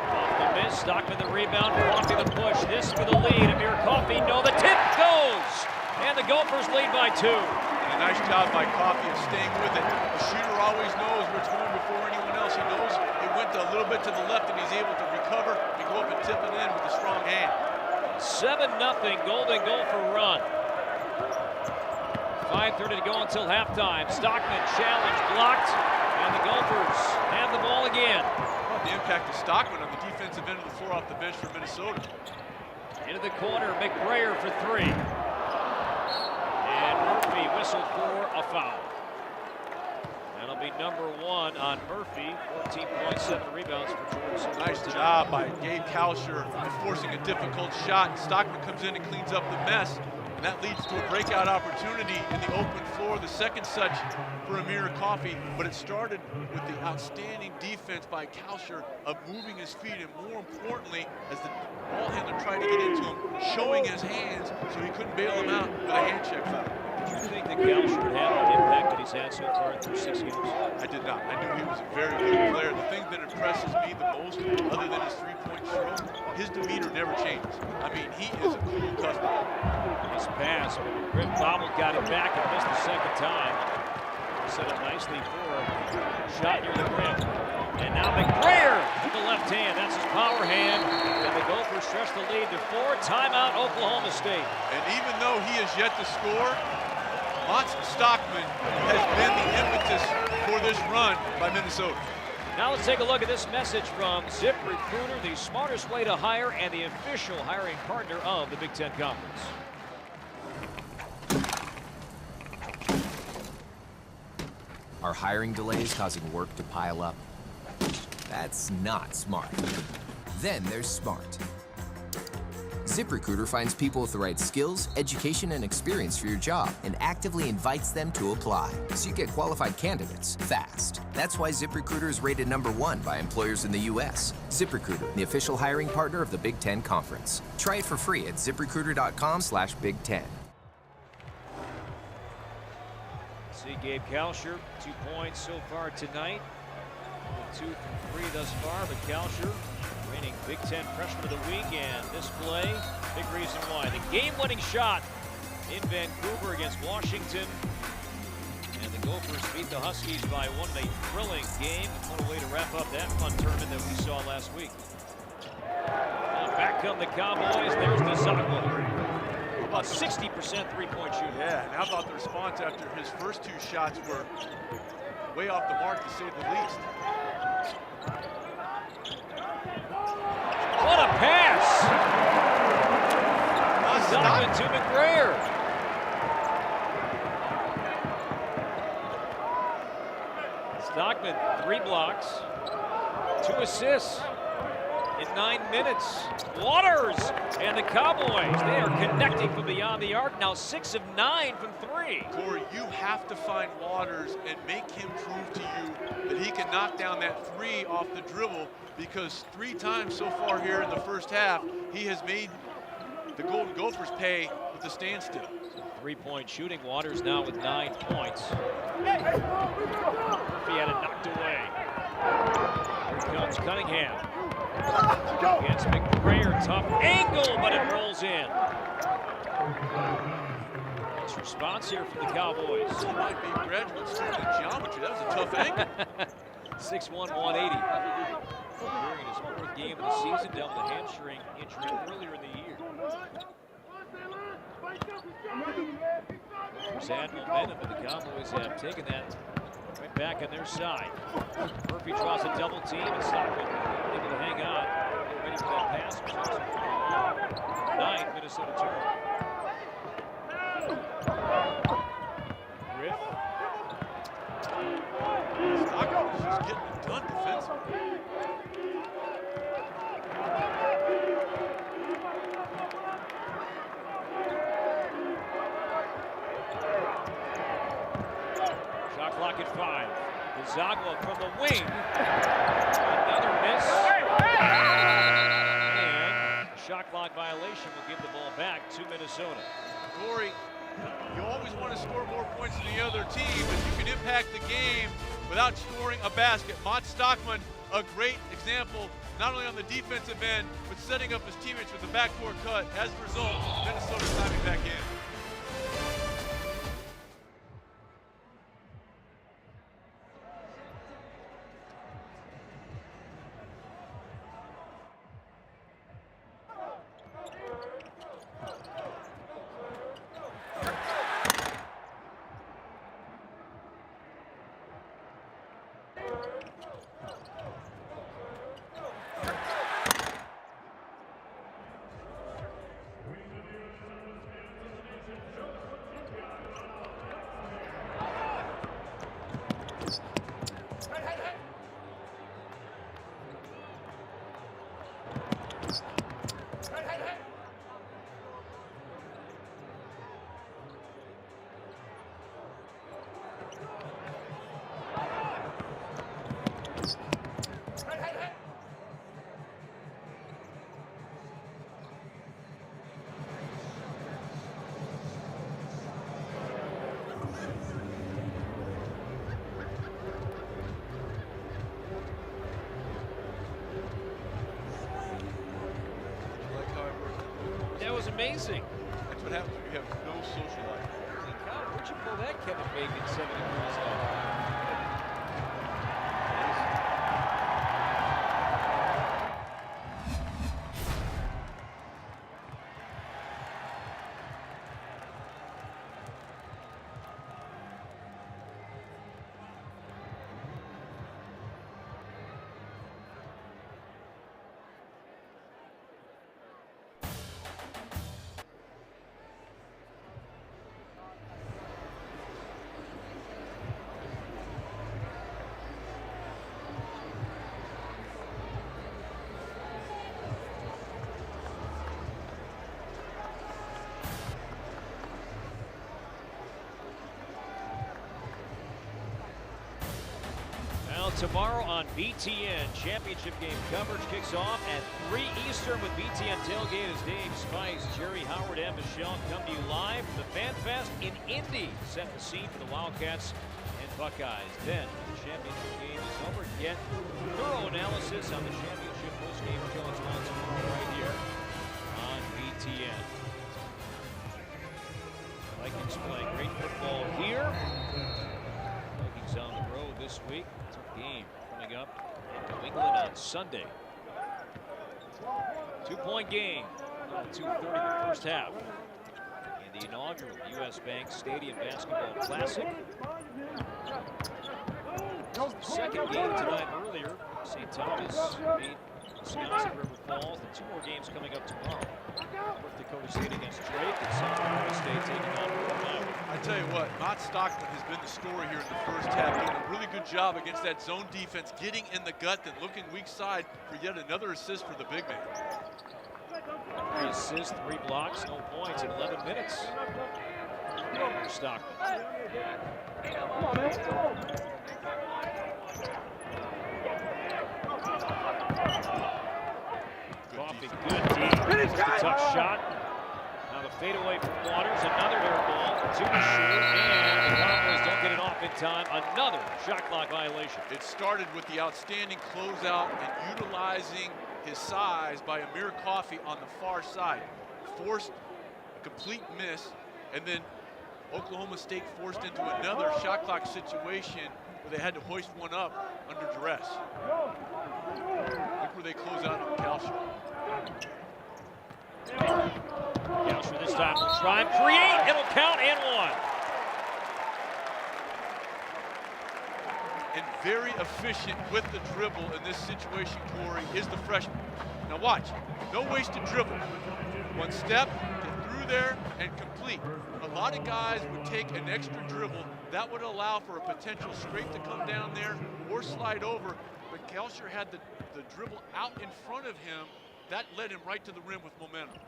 Off the miss, Stockman the rebound, Coffee the push. This for the lead. Amir Coffee, no, the tip goes! And the Gophers lead by 2. And a nice job by Coffee of staying with it. The shooter always knows where it's going before anyone else. He knows it went a little bit to the left, and he's able to recover and go up and tip it in with a strong hand. 7-0 Golden Gopher run. 5:30 to go until halftime. Stockman challenge blocked, and the Gophers have the ball again. The impact of Stockman on the defensive end of the floor off the bench for Minnesota. Into the corner, McBrayer for 3. And Murphy whistled for a foul. That'll be number 1 on Murphy. 14.7 rebounds for Jordan. Nice job by Gabe Kalsher forcing a difficult shot. Stockman comes in and cleans up the mess, and that leads to a breakout opportunity in the open floor. The second such for Amir Coffee, but it started with the outstanding defense by Kalsher of moving his feet, and more importantly, as the ball handler tried to get into him, showing his hands so he couldn't bail him out with a hand check foul. Did you think that Kalsher would have the impact that he's had so far through 6 games? I did not. I knew he was a very good player. The thing that impresses me the most, other than his three-point stroke, his demeanor never changes. I mean, he is a cool customer. Nice pass, but Griff Bobble got it back and missed the second time. Set up nicely for a shot near the rim. And now McBrayer with the left hand. That's his power hand. And the Gophers stretch the lead to 4. Timeout, Oklahoma State. And even though he has yet to score, Mats Stockman has been the impetus for this run by Minnesota. Now let's take a look at this message from ZipRecruiter, the smartest way to hire and the official hiring partner of the Big Ten Conference. Are hiring delays causing work to pile up? That's not smart. Then there's smart. ZipRecruiter finds people with the right skills, education, and experience for your job and actively invites them to apply, so you get qualified candidates fast. That's why ZipRecruiter is rated #1 by employers in the U.S. ZipRecruiter, the official hiring partner of the Big Ten Conference. Try it for free at ZipRecruiter.com/Big Ten. See Gabe Kalsher, 2 points so far tonight. 2 from 3 thus far, but Kalsher, reigning Big Ten Freshman of the Week, and this play, big reason why. The game-winning shot in Vancouver against Washington. And the Gophers beat the Huskies by 1 in a thrilling game. What a way to wrap up that fun tournament that we saw last week. And back come the Cowboys. There's DeZagua. About 60% three-point shooting. Yeah, and how about the response after his first 2 shots were way off the mark, to say the least. What a pass! Stockman to McBrayer. Stockman, 3 blocks, 2 assists in 9 minutes. Waters and the Cowboys, they are connecting from beyond the arc. Now 6 of 9 from 3. Corey, you have to find Waters and make him prove to you that he can knock down that 3 off the dribble, because 3 times so far here in the first half, he has made the Golden Gophers pay with the standstill. 3-point shooting. Waters now with 9 points. Murphy had it knocked away. Here comes Cunningham. Against McBrayer, tough angle, but it rolls in. Nice response here from the Cowboys. He might be a graduate student in geometry. That was a tough angle. 6'1", 180. During his 4th game of the season, dealt with a hamstring injury earlier in the year. Gophers had momentum, but the Cowboys have taken that right back on their side. Murphy draws a double team, and Stockman able to hang on. Get ready for that pass, which is a 9 Minnesota turnover. Griff. Stockman's just getting it done defensively. Shot clock at 5. Zagwa from the wing. Another miss. And shot clock violation will give the ball back to Minnesota. Corey, you always want to score more points than the other team, but you can impact the game without scoring a basket. Mott Stockman, a great example, not only on the defensive end, but setting up his teammates with the backcourt cut. As a result, Minnesota climbing back in. That was amazing. That's what happens when you have no social life. Holy cow, where'd you pull that Kevin Bacon 70 degrees off? Tomorrow on BTN, championship game coverage kicks off at 3 Eastern with BTN Tailgate as Dave Spice, Jerry Howard, and Michelle come to you live from the Fan Fest in Indy. Set the scene for the Wildcats and Buckeyes. Then, when the championship game is over, get thorough analysis on the championship postgame show. It's on tomorrow right here on BTN. Vikings playing great football here. Vikings on the road this week. Game coming up in New England on Sunday. 2-point game. 2:30 in the first half. In the inaugural U.S. Bank Stadium Basketball Classic. Second game tonight earlier. St. Thomas beat Wisconsin River Falls. The 2 more games coming up tomorrow. North Dakota State against Drake and South Dakota State taking on Rhode Island. I tell you what, Mott Stockman has been the story here in the first half, doing a really good job against that zone defense, getting in the gut, then looking weak side for yet another assist for the big man. 3 assists, 3 blocks, no points in 11 minutes. Stockman. Coffee, good deep. Just a tough shot. Now the fadeaway from Waters, another air ball to the shoot, and the Cowboys don't get it off in time. Another shot clock violation. It started with the outstanding closeout and utilizing his size by Amir Coffey on the far side. Forced a complete miss, and then Oklahoma State forced into another shot clock situation where they had to hoist one up under duress. Look where they close out on Kalsher. Kalsher this time will try and create. It'll count and 1. And very efficient with the dribble in this situation, Corey, is the freshman. Now watch, no wasted dribble. One step, get through there, and complete. A lot of guys would take an extra dribble. That would allow for a potential scrape to come down there or slide over. But Kalsher had the dribble out in front of him. That led him right to the rim with momentum.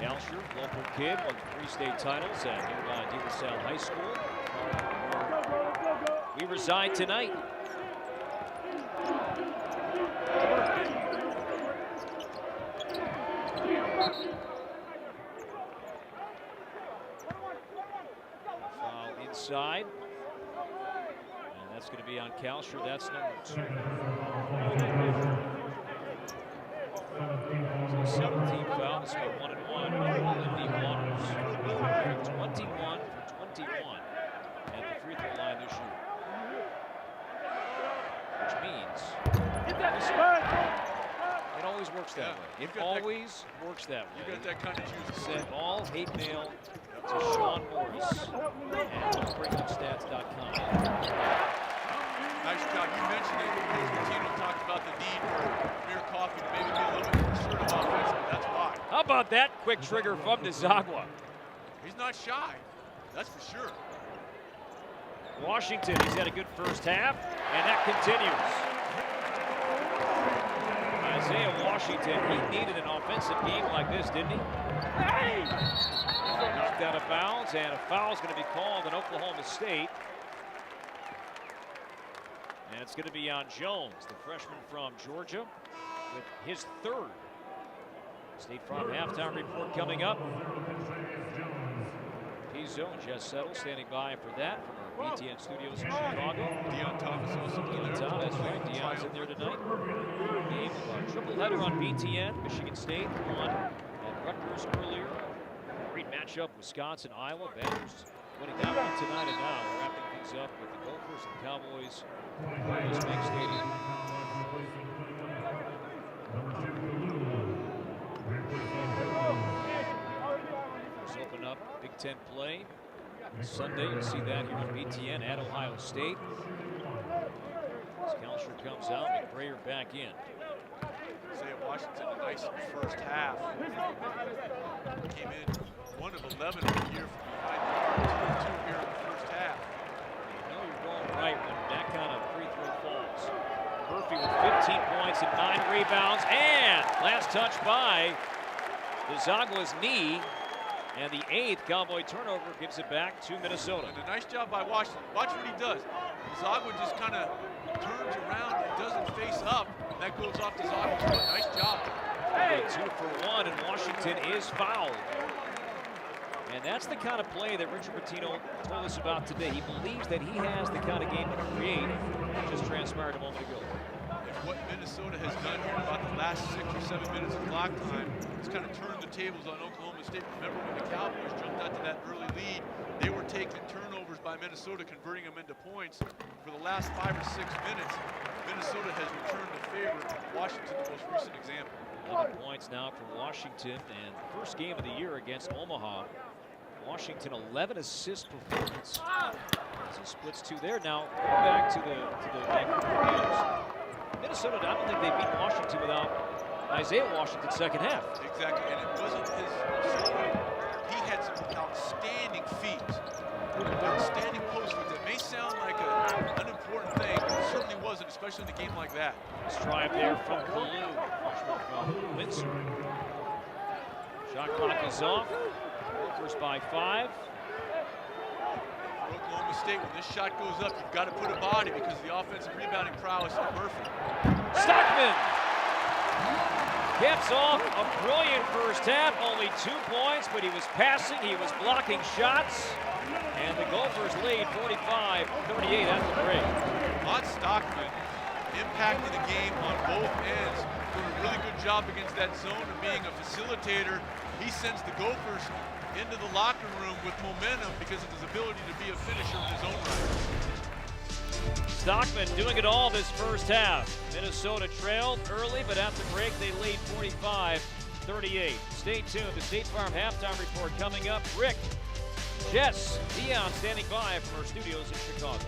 Kalsher, local kid, won 3 state titles at nearby De La Salle High School. we reside tonight. Foul inside. And that's going to be on Kalsher. That's number 2. So 17 foul. This will be 1 and 1. Lindy Waters, 21 for 21 at the free throw line this year. Which means it always works that way. It always works that way. You got that kind of juice. Send all hate mail to Sean Morris at BreakingStats.com. Nice job. You mentioned it. Coach Martino talked about the need for Amir Coffey to maybe be a little bit more assertive offensively. That's why. How about that quick trigger from Nizagwa? He's not shy. That's for sure. Washington, he's had a good first half, and that continues. Isaiah Washington, he needed an offensive game like this, didn't he? Hey! Knocked out of bounds, and a foul is going to be called in Oklahoma State. And it's going to be on Jones, the freshman from Georgia, with his 3rd. State Farm halftime report coming up. Pizzo and Jess Settle standing by for that from our BTN studios in Chicago. Deion Thomas also Deion Thomas, right? Deion's in there tonight. Game of our triple-header on BTN. Michigan State won at Rutgers earlier. Great matchup, Wisconsin, Iowa. Badgers winning that one tonight, and now we're wrapping things up with the Gophers and Cowboys at US Bank Stadium. Let's open up Big Ten play. Sunday, you'll see that here on BTN at Ohio State. As Kalsher comes out, McBrayer back in. Isaiah Washington, a nice first half. Came in 1 of 11 of the year from behind the arc, 2 here in the first half. You know you're going right when that kind of free throw falls. Murphy with 15 points and 9 rebounds, and last touch by Nizagwa's knee. And the 8th Cowboy turnover gives it back to Minnesota. And a nice job by Washington. Watch what he does. Nizagwa just kind of turns around and doesn't face up. And that goes off to Nizagwa. Nice job. Hey. 2 for 1, and Washington is fouled. And that's the kind of play that Richard Pitino told us about today. He believes that he has the kind of game to create that just transpired a moment ago. And what Minnesota has done here in about the last 6 or 7 minutes of clock time is kind of turned the tables on Oklahoma State. Remember when the Cowboys jumped out to that early lead, they were taking turnovers by Minnesota, converting them into points. For the last 5 or 6 minutes, Minnesota has returned the favor. Washington, the most recent example. 11 points now for Washington, and first game of the year against Omaha. Washington 11 assist performance. As he splits 2 there. Now going back to the Vancouver News. Minnesota, I don't think they beat Washington without Isaiah Washington's second half. Exactly, and it wasn't his. He had some outstanding feet, outstanding post feet. That may sound like an unimportant thing, but it certainly wasn't, especially in a game like that. Nice drive there from Kalu, freshman from Windsor. Shot clock is off. Gophers by 5. For Oklahoma State, when this shot goes up, you've got to put a body because of the offensive rebounding prowess of Murphy. Stockman caps off a brilliant first half. Only 2 points, but he was passing, he was blocking shots, and the Gophers lead 45-38 at the break. Mont Stockman impacted the game on both ends. Doing a really good job against that zone and being a facilitator. He sends the Gophers into the locker room with momentum because of his ability to be a finisher in his own right. Stockman doing it all this first half. Minnesota trailed early, but at the break they lead 45-38. Stay tuned. The State Farm halftime report coming up. Rick, Jess, Deion standing by from our studios in Chicago.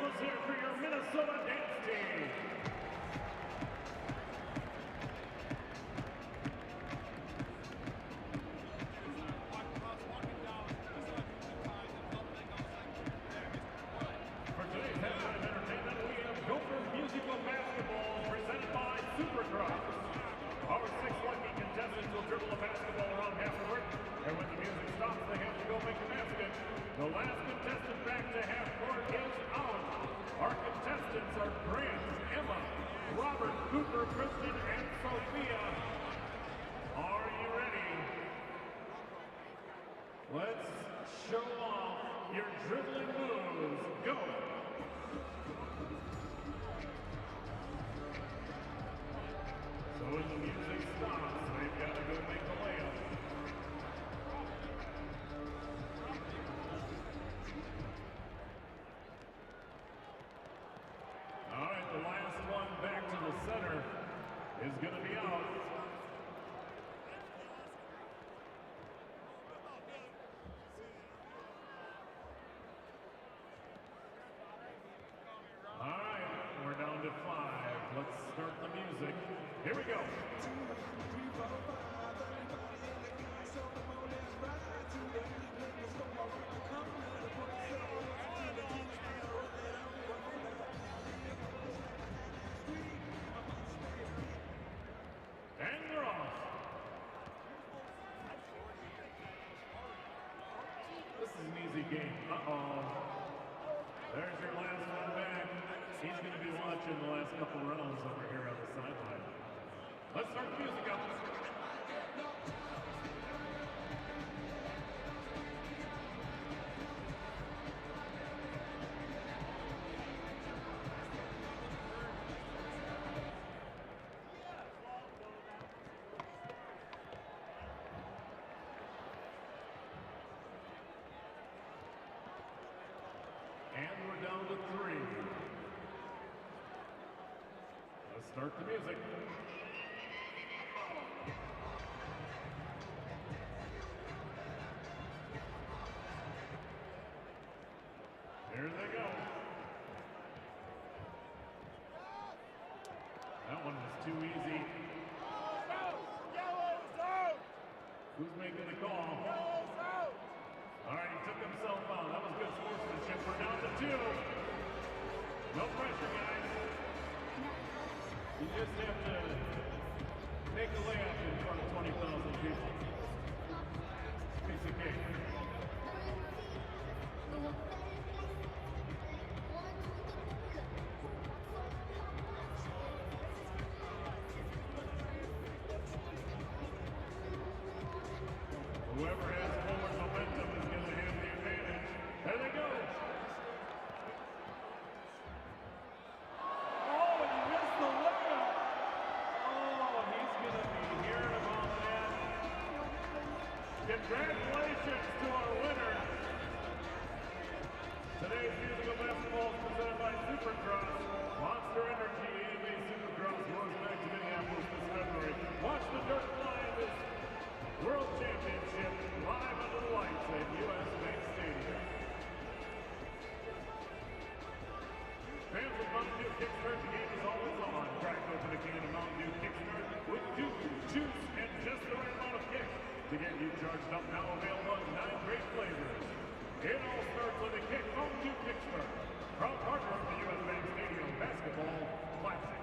let's hear it for your Minnesota dance team. For today's headline of entertainment, we have Gopher Musical Basketball presented by Supercross. Our 6 lucky contestants will dribble a basketball around half court, and when the music stops, they have to go make a basket. The last contestant back to half court is out. Our contestants are Grant, Emma, Robert, Cooper, Kristen, and Sophia. Are you ready? Let's show off your dribbling moves. Go! So when the music stops, they've got to go make a layup. All right, the last one back to the center is going to be out. All right, we're down to 5. Let's start the music. Here we go. And they're off. This is an easy game. Uh-oh. There's your last one back. He's going to be watching the last couple rounds over here on the sideline. Let's start the music up. And we're down to 3. Let's start the music. Here they go. That one was too easy. Yellow's out! Who's making the call? Yellow's out! All right, he took himself out. That was good sportsmanship. We're down to 2. No pressure, guys. You just have to make a layup in front of 20,000 people. Piece of cake. Whoever has forward momentum is going to have the advantage. There they go. Oh, and he missed the layup. Oh, he's going to be hearing about that. Congratulations to our winner. Today's musical basketball is presented by Supercross. Monster Energy AMA Supercross goes back to Minneapolis this February. Watch the dirt fly in this World Championship live under the lights at US Bank Stadium. Fans of Mountain Dew Kickstart, the game is always on. Crack open a can of Mountain Dew Kickstart with dew, juice, and just the right amount of kick to get you charged up. Now available in 9 great flavors. It all starts with a kick. Mountain Dew Kickstart, proud partner of the US Bank Stadium Basketball Classic.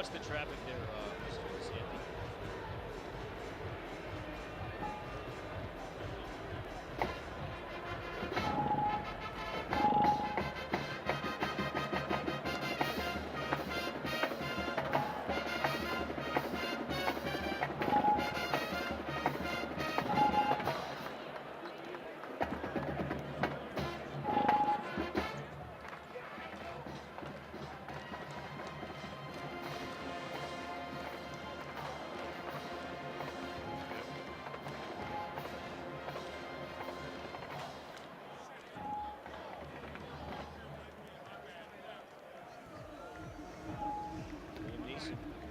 What's the traffic there, Mr. Sandy?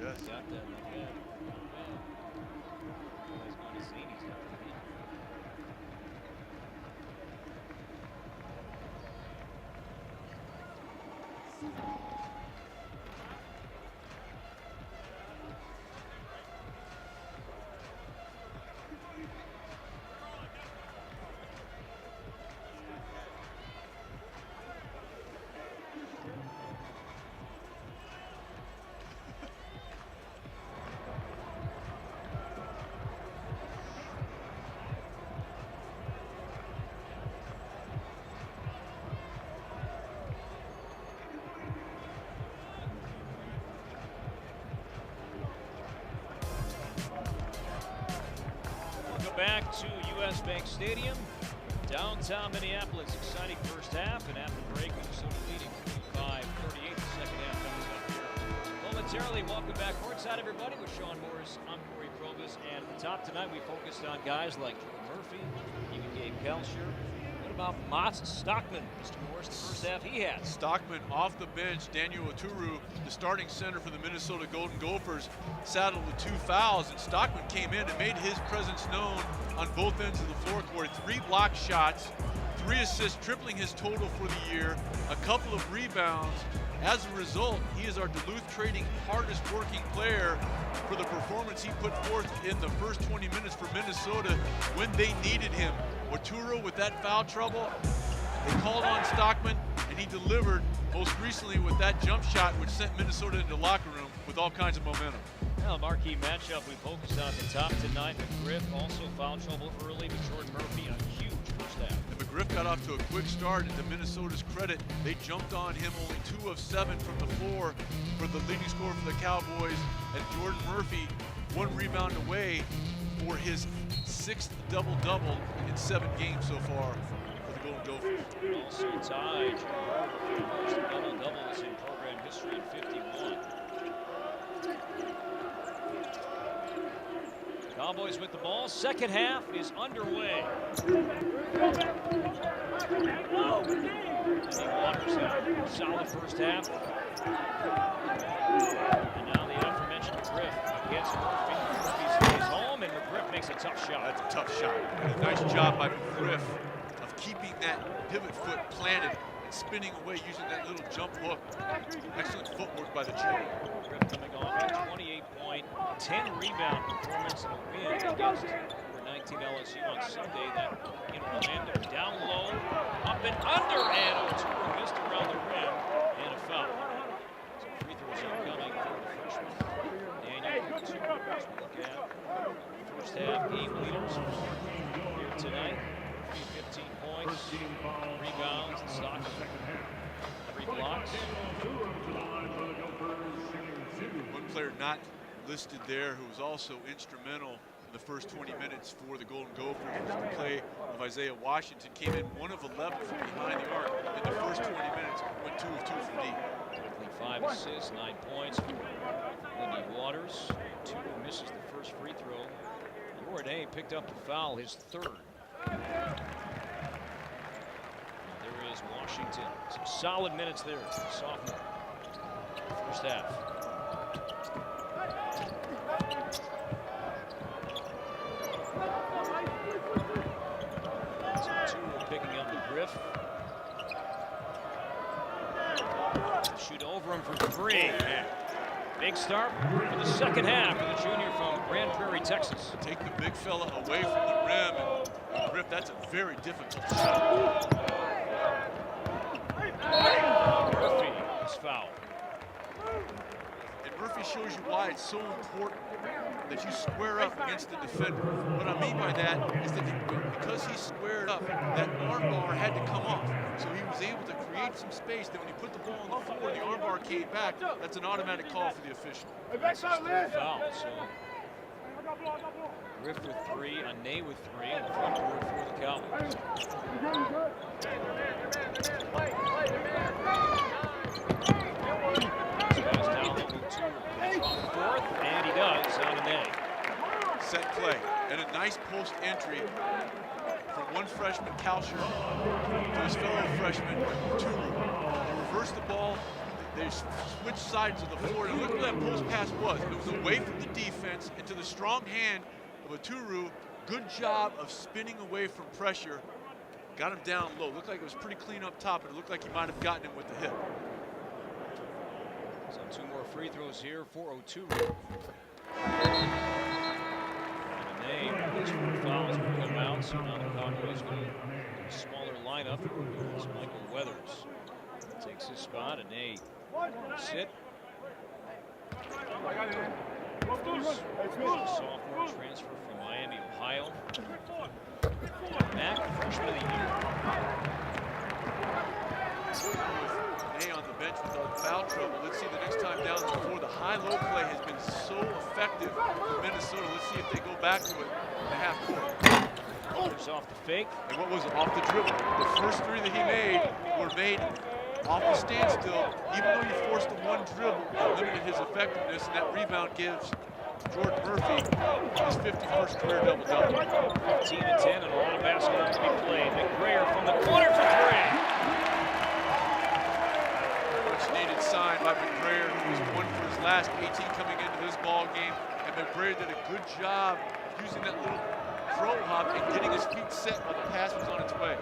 Yes. Got that. Not bad. He's going to see. He's got the lead. Back to US Bank Stadium, downtown Minneapolis. Exciting first half, and after break, Minnesota leading 45-38. The second half comes up here momentarily. Welcome back courtside, everybody, with Sean Morris. I'm Corey Probus, and at the top tonight, we focused on guys like Jordan Murphy, even Gabe Kalsher. What about Mats Stockman, Mr. Morris, the first half he had? Stockman off the bench. Daniel Oturu, the starting center for the Minnesota Golden Gophers, saddled with 2 fouls, and Stockman came in and made his presence known on both ends of the floor court. 3 block shots, 3 assists, tripling his total for the year, a couple of rebounds. As a result, he is our Duluth Trading hardest working player for the performance he put forth in the first 20 minutes for Minnesota when they needed him. Oturu with that foul trouble, they called on Stockman, and he delivered most recently with that jump shot, which sent Minnesota into the locker room with all kinds of momentum. Well, marquee matchup we focused on at the top tonight. McGriff also foul trouble early, but Jordan Murphy a huge first half. And McGriff got off to a quick start, and to Minnesota's credit, they jumped on him, only 2 of 7 from the floor for the leading scorer for the Cowboys, and Jordan Murphy 1 rebound away for his 6th double-double in 7 games so far for the Golden Gophers. And also tied for the most double-doubles in program history at 51. Cowboys with the ball. Second half is underway. Waters had a solid first half. And now the aforementioned McGriff against Murphy. Murphy stays home, and McGriff makes a tough shot. That's a tough shot. And a nice job by McGriff of keeping that pivot foot planted and spinning away using that little jump hook. Excellent footwork by the junior. McGriff coming off a 28-point, 10-rebound performance in a win against number 19 LSU on Sunday. That in Orlando. Down low, up and under, and Oturu missed around the rim, and a foul. So free throws incoming for the freshman. Daniel Oturu, as we look at first half game leaders here tonight. 15 points, rebounds, and stocks. 3 blocks. One player not listed there who was also instrumental in the first 20 minutes for the Golden Gophers was the play of Isaiah Washington. Came in 1 of 11 from behind the arc in the first 20 minutes, went 2 of 2 from deep. 5 assists, 9 points for Lindy Waters. Oturu misses the first free throw. Jordan picked up the foul, his 3rd. There is Washington. Some solid minutes there, sophomore. First half. Oturu picking up the Griff. Shoot over him for 3. Big start for the second half for the junior from Grand Prairie, Texas. Take the big fella away from the rim, and Griff, that's a very difficult shot. Murphy is fouled. And Murphy shows you why it's so important that you square up against the defender. What I mean by that is that because he squared up, that arm bar had to come off. So he was able to create some space. Then when you put the ball on the floor, the arm bar came back. That's an automatic call for the official. That's his third foul. So Griff with 3, Ane with 3 on the front court for the Cowboys. Fourth, and he does on Ane. Set play and a nice post entry from one freshman, Kalsher, to his fellow freshman, Turu. They reverse the ball. They switch sides of the floor, and look where that post pass was. It was away from the defense into the strong hand of a Turu. Good job of spinning away from pressure. Got him down low. Looked like it was pretty clean up top, but it looked like he might have gotten him with the hip. So 2 more free throws here for Oturu. And these 4 fouls will come out, so now the Cowboys go to a smaller lineup as Michael Weathers takes his spot, and they sit. Sophomore transfer from Miami, Ohio. Mack, freshman of the year. Ane on the bench with all the foul trouble. Let's see the next time down the floor. The high-low play has been so effective for Minnesota. Let's see if they go back to it in the half court. There's off the fake. And what was it? Off the dribble. The first 3 that he made were made off the standstill. Even though you forced the one dribble, it limited his effectiveness, and that rebound gives Jordan Murphy his 51st career double-double. 15 and 10, and a lot of basketball to be played. McGrayer from the corner for 3. Much needed sign by McGrayer, who was 1 for his last 18 coming into this ball game. And McGrayer did a good job using that little throw hop and getting his feet set while the pass was on its way.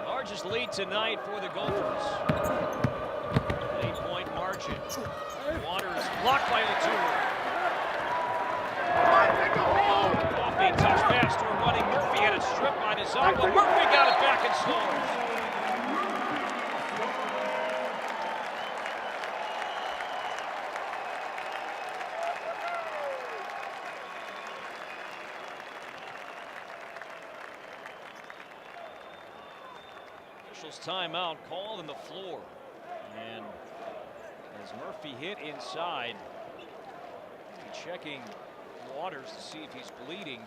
Largest lead tonight for the Gophers. 8-point margin. Waters blocked by Oturu. Off a touch pass to a running Murphy, had it stripped by Nzakwa. Murphy got it back and scores. Officials timeout called on the floor. And as Murphy hit inside, checking Waters to see if he's bleeding.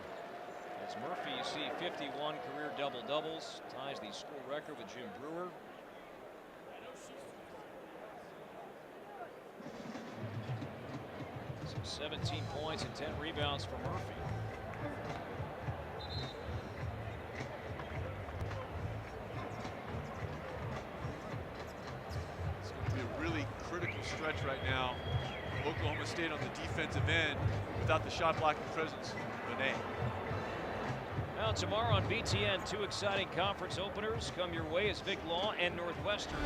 As Murphy, you see 51 career double-doubles, ties the school record with Jim Brewer. So 17 points and 10 rebounds for Murphy. It's going to be a really critical stretch right now. Oklahoma State on the defensive end without the shot blocking presence of Ane. Now tomorrow on BTN, 2 exciting conference openers come your way as Vic Law and Northwestern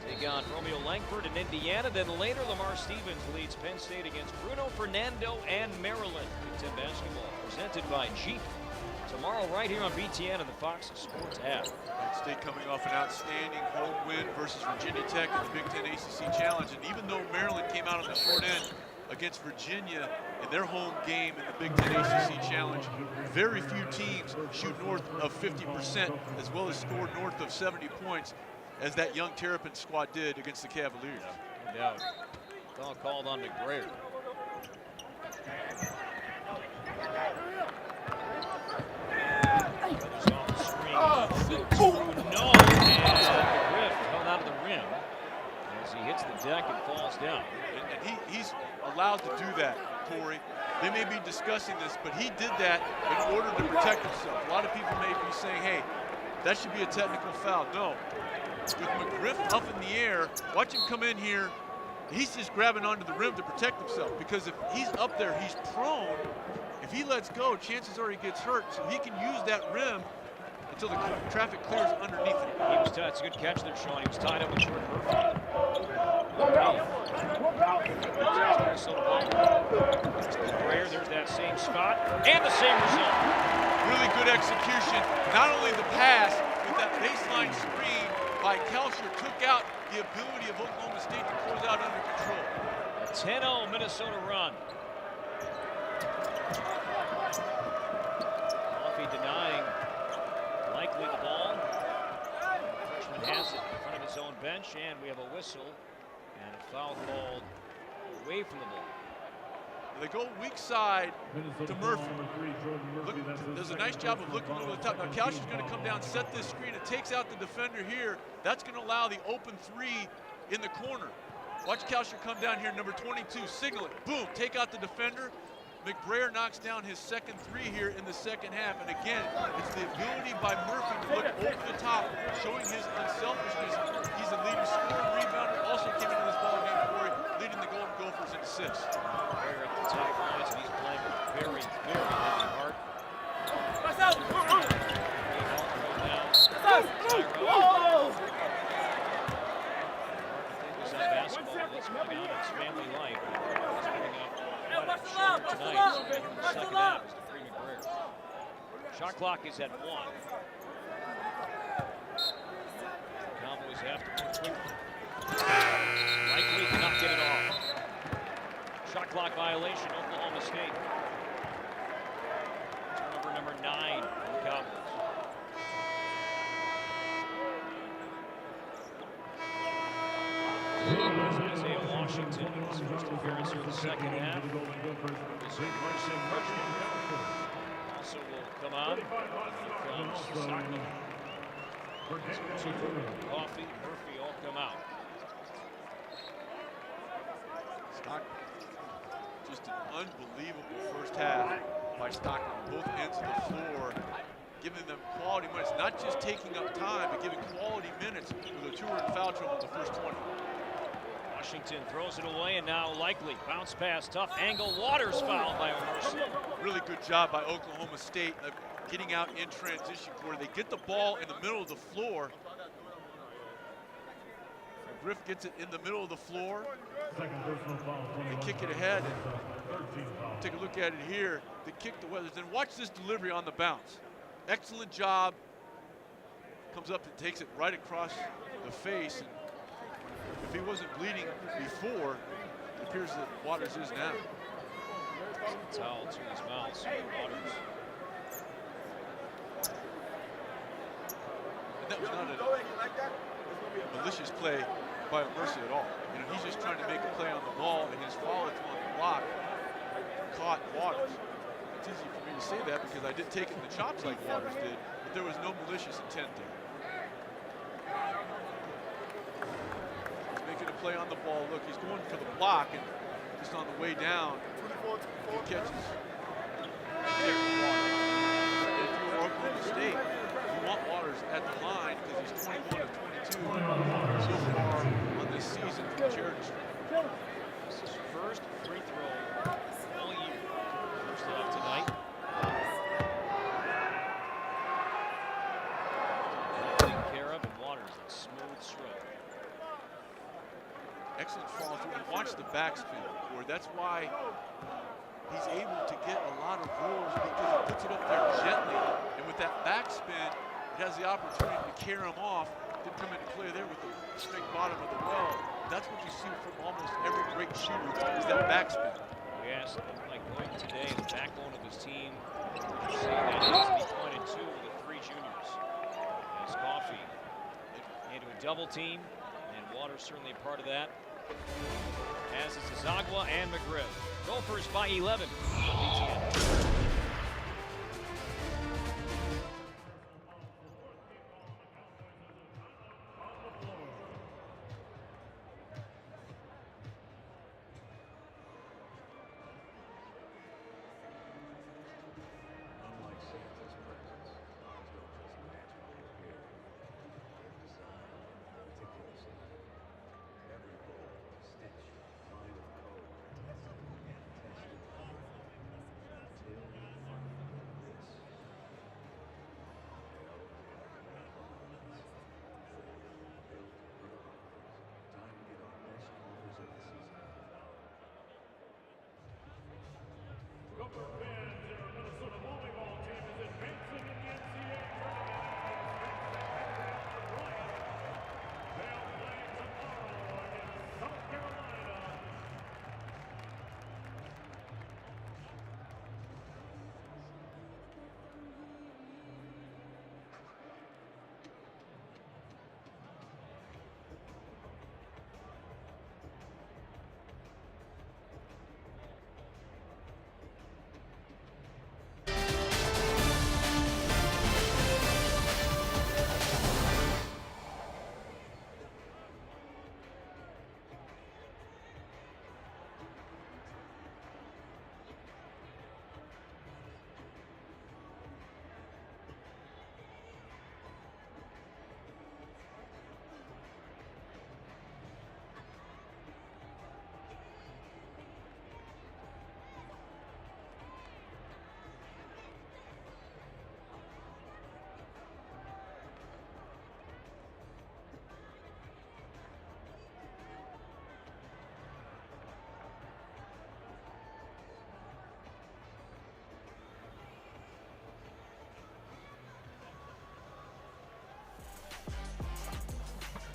take on Romeo Langford in Indiana. Then later, Lamar Stevens leads Penn State against Bruno Fernando and Maryland. Big Ten basketball presented by Jeep. Tomorrow right here on BTN and the Fox Sports app. Penn State coming off an outstanding home win versus Virginia Tech in the Big Ten ACC Challenge. And even though Maryland came out on the short end against Virginia in their home game in the Big Ten ACC Challenge, very few teams shoot north of 50% as well as score north of 70 points as that young Terrapin squad did against the Cavaliers. No doubt. Foul called on McGrayer. No, and Griff held out of the rim as he hits the deck and falls down. And he's allowed to do that, Corey. They may be discussing this, but he did that in order to protect himself. A lot of people may be saying, hey, that should be a technical foul. No. With McGriff up in the air, watch him come in here. He's just grabbing onto the rim to protect himself, because if he's up there, he's prone. If he lets go, chances are he gets hurt, so he can use that rim until the traffic clears underneath him. He was tied. It's a good catch there, Sean. He was tied up with Jordan Murphy. There's that same spot and the same result. Really good execution. Not only the pass, but that baseline screen by Kalsher took out the ability of Oklahoma State to close out under control. 10-0 Minnesota run. Coffee denying likely the ball. The freshman has it in front of his own bench, and we have a whistle and a foul called away from the ball. They go weak side to Murphy. Look, does a nice job of looking over the top. Now Couch is going to come down, set this screen. It takes out the defender here. That's going to allow the open three in the corner. Watch Coucher come down here, number 22, signal it. Boom, take out the defender. McBrayer knocks down his second three here in the second half. And again, it's the ability by Murphy to look over the top, showing his unselfishness. He's a leader scorer, rebounder, also came into this ball game for it, leading the Golden Gophers in assists. McBrayer at the top lines, and he's playing with very, very heavy heart. Let's bring out his family life. He's bringing up tonight. Second half is to free McBrayer. Shot clock is at 1. Cowboys have to move quickly. Likely cannot get it off. Shot clock violation, Oklahoma State. Turnover number 9 for the Cowboys. Isaiah Washington, his first appearance here in the second half. Also will come on. Here comes Saki. Coffee, Murphy all come out. Stockton, just an unbelievable first half by Stockton on both ends of the floor, giving them quality minutes, not just taking up time, but giving quality minutes with a 2-run foul trouble in the first 20. Washington throws it away, and now likely bounce pass, tough angle. Waters fouled by Emerson. Really good job by Oklahoma State of getting out in transition quarter. They get the ball in the middle of the floor. Griff gets it in the middle of the floor. They kick it ahead. And take a look at it here. They kick the Weathers. Then watch this delivery on the bounce. Excellent job. Comes up and takes it right across the face. And if he wasn't bleeding before, it appears that Waters is now. Towel to his mouth, Waters. And that was not a malicious play by Mercy at all. You know, he's just trying to make a play on the ball, and his follow-through on the block caught Waters. It's easy for me to say that because I didn't take it in the chops like Waters did, but there was no malicious intent there. He's making a play on the ball. Look, he's going for the block, and just on the way down, he catches. If you're Oklahoma State, you want Waters at the line because he's 21 of 22 so far on this season from Charity Street. This is his first free throw all year. First off tonight. Taken care of, and Waters, that smooth stroke. Excellent follow through, and watch the backspin, where that's why he's able to get a lot of rolls because he puts it up there gently, and with that backspin, it has the opportunity to carry him off. Didn't come into play there with the straight bottom of the well. That's what you see from almost every great shooter is that backspin. We asked Mike Boyd today, the backbone of his team, saying that needs to be pointed to with the 3 juniors. As Coffee into a double team, and Waters certainly a part of that. As is Zagwa and McGriff. Gophers by 11. BTN.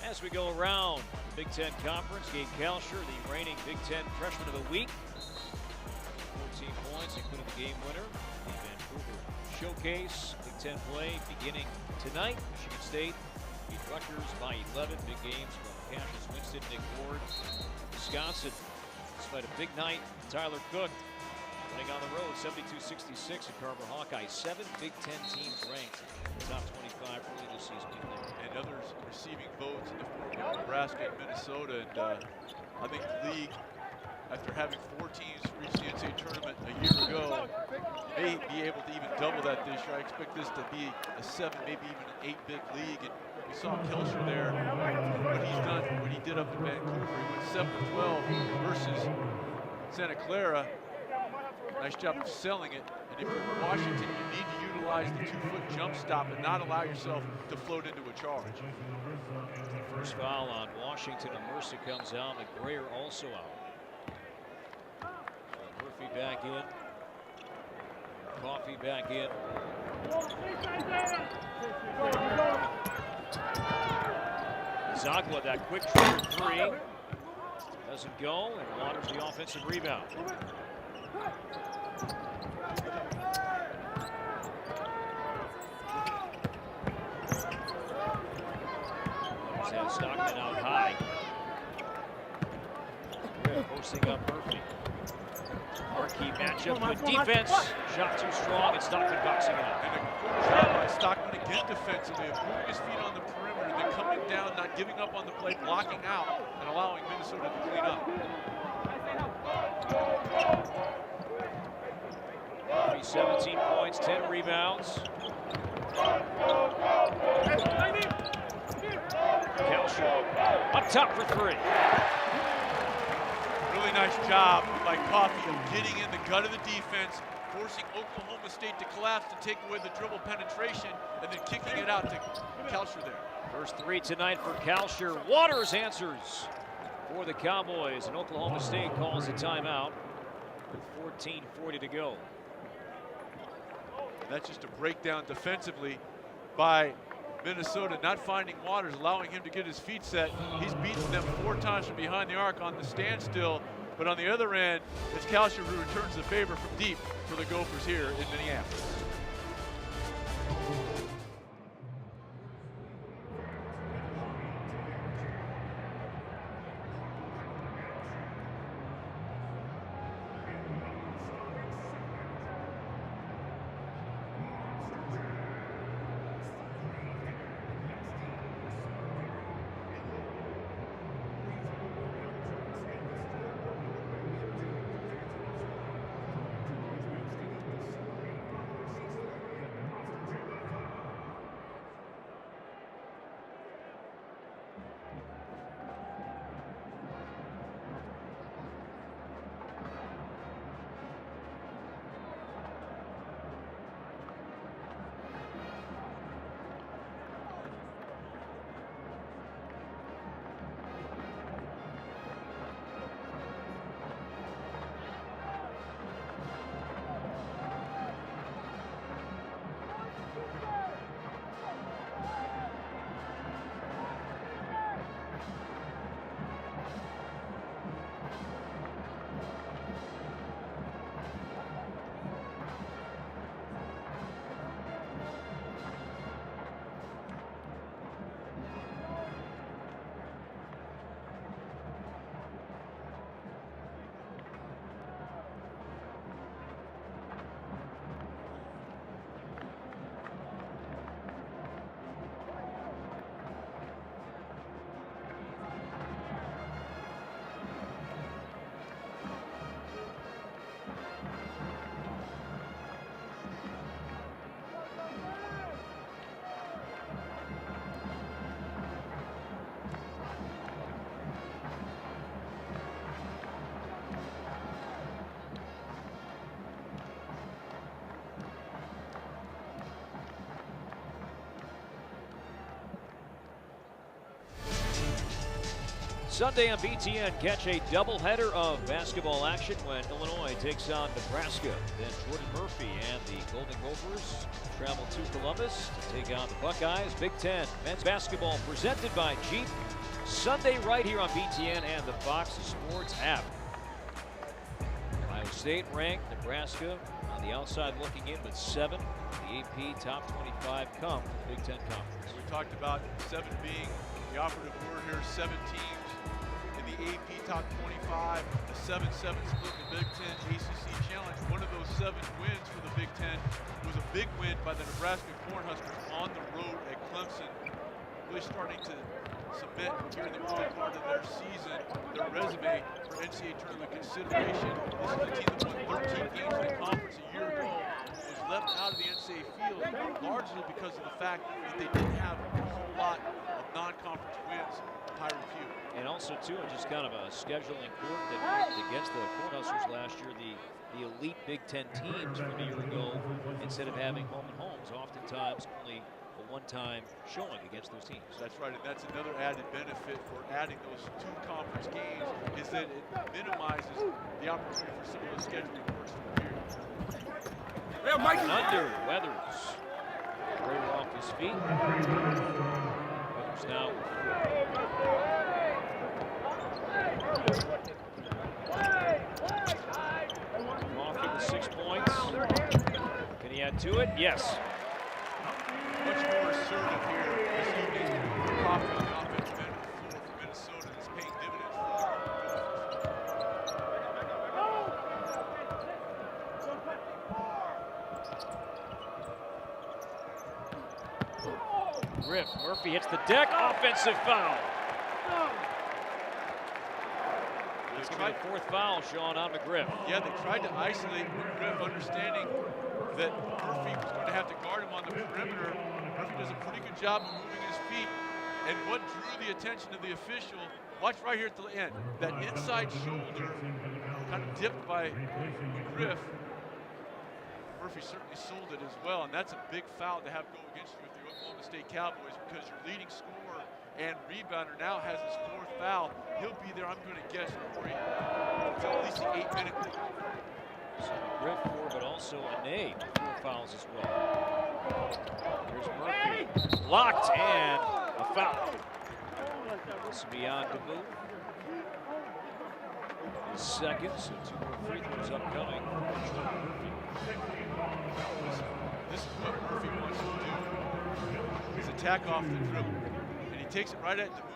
As we go around the Big Ten Conference, Gabe Kalsher, the reigning Big Ten Freshman of the Week. 14 points, including the game winner. The Vancouver Showcase. Big Ten play beginning tonight. Michigan State beat Rutgers by 11. Big games from Cassius Winston, Nick Ward. Wisconsin, despite a big night, Tyler Cook winning on the road, 72-66 at Carver Hawkeye. 7 Big Ten teams ranked in the top 25 early this season. And others receiving votes in the form of Nebraska and Minnesota. And I think the league, after having 4 teams reach the NCAA tournament a year ago, may be able to even double that this year. I expect this to be a 7, maybe even an 8-big league. And we saw Kelcher there, what he's done, what he did up in Vancouver. He went 7-12 versus Santa Clara. Nice job of selling it. And if you're in Washington, you need to utilize the 2-foot jump stop and not allow yourself to float into a charge. First foul on Washington, and Mercer comes out. McGrayer also out. Murphy back in. Coffee back in. Zagla, that quick trigger 3. Doesn't go, and Waters the offensive rebound. Has Stockman out high. Posting up Murphy. Marquee matchup with defense. Shot too strong, and Stockman boxing out. And a good job by Stockman again defensively, of moving his feet on the perimeter, then coming down, not giving up on the play, blocking out, and allowing Minnesota to clean up. Murphy, 17 points, 10 rebounds. Kalsher up top for 3. Really nice job by Coffey of getting in the gut of the defense, forcing Oklahoma State to collapse to take away the dribble penetration, and then kicking it out to Kalsher there. First 3 tonight for Kalsher. Waters answers for the Cowboys, and Oklahoma State calls a timeout with 14:40 to go. And that's just a breakdown defensively by Minnesota, not finding Waters, allowing him to get his feet set. He's beaten them 4 times from behind the arc on the standstill. But on the other end, it's Kalsher who returns the favor from deep for the Gophers here in Minneapolis. Sunday on BTN, catch a doubleheader of basketball action when Illinois takes on Nebraska. Then Jordan Murphy and the Golden Gophers travel to Columbus to take on the Buckeyes. Big Ten men's basketball presented by Jeep. Sunday right here on BTN and the Fox Sports app. Iowa State ranked, Nebraska on the outside looking in with 7. The AP top 25 come from the Big Ten Conference. We talked about 7 being the operative word here. 7 teams in the AP top 25. A 7-7 split in the Big Ten ACC Challenge. One of those 7 wins for the Big Ten was a big win by the Nebraska Cornhuskers on the road at Clemson. Really starting to submit here in the early part of their season, their resume for NCAA tournament consideration. This is a team that won 13 games in the conference a year ago. Was left out of the NCAA field largely because of the fact that they didn't have a whole lot of non-conference wins to high repute. And also, too, just kind of a scheduling quirk that worked against the Cornhuskers last year. The elite Big Ten teams from a year ago, instead of having home and homes, oftentimes only a one-time showing against those teams. That's right, and that's another added benefit for adding those 2 conference games is that it minimizes the opportunity for some of those scheduling quirks from the period. Under Weathers. Prayer off his feet. Weathers now Coffee with 6 points. Can he add to it? Yes. Much more assertive here this evening. Coffee on the offensive end of the floor for Minnesota is paying dividends for Griff, Murphy hits the deck, offensive foul. It's going to be the 4th foul, Sean, on McGriff. Yeah, they tried to isolate McGriff, understanding that Murphy was going to have to guard him on the perimeter. Murphy does a pretty good job of moving his feet. And what drew the attention of the official, watch right here at the end, that inside shoulder kind of dipped by McGriff. Murphy certainly sold it as well, and that's a big foul to have go against you with the Oklahoma State Cowboys because your leading scorer and rebounder now has his 4th foul. He'll be there, I'm going to guess, Corey, until at least the 8-minute mark. So McGriff 4, but also Ane 4 fouls as well. Here's Murphy, blocked, and a foul. This will be on DeMove. His 2nd, so 2 more free throws upcoming. This is what Murphy wants to do, is attack off the dribble. And he takes it right at DeMuth. And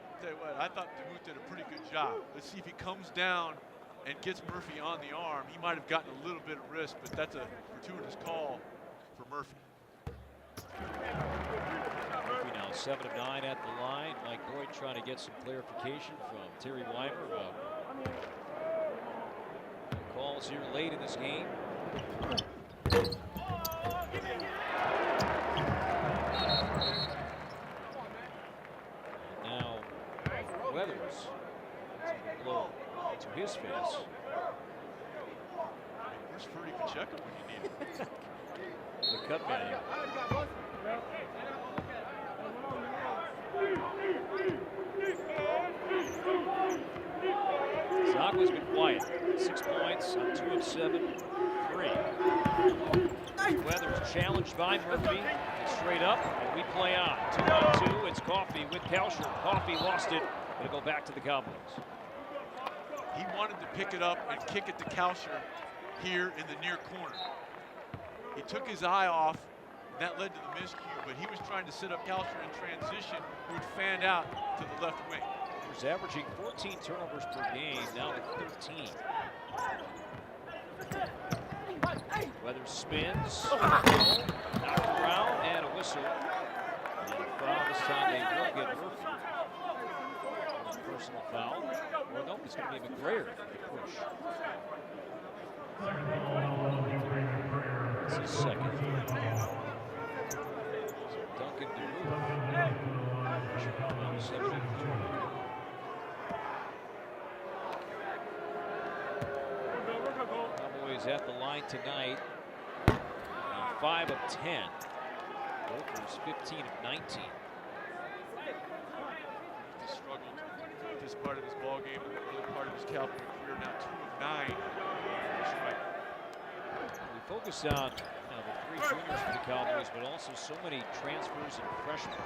I'll tell you what, I thought DeMuth did a pretty good job. Let's see if he comes down and gets Murphy on the arm. He might have gotten a little bit of risk, but that's a gratuitous call for Murphy. Murphy now 7 of 9 at the line. Mike Boyd trying to get some clarification from Terry Weimer. Calls here late in this game. Now Weathers blow to his face. Where's Ferdy Pacheco when you need him? The cutman. Zagwa's been quiet. 6 points on 2 of 7. 3. Weathers challenged by Murphy. Straight up, and we play on. 2-on-2. It's Coffee with Kalsher. Coffee lost it. It'll go back to the Cowboys. He wanted to pick it up and kick it to Kalsher here in the near corner. He took his eye off, and that led to the miscue, but he was trying to set up Kalsher in transition, who had fanned out to the left wing. He's averaging 14 turnovers per game, now to 13. Weathers spins, knocked around, and a whistle. And a foul. This time they will get Murphy. Personal foul. Well, no, it's going to be McGrayer for the push. It's his 2nd. So Duncan DeMove. Cowboys at the line tonight. 5 of 10. Gophers 15 of 19. has struggled with this part of his ball game and the early part of his Cowboy career. Now 2 of 9 for the strike. We focused on the 3 juniors for the Cowboys, but also so many transfers and freshmen.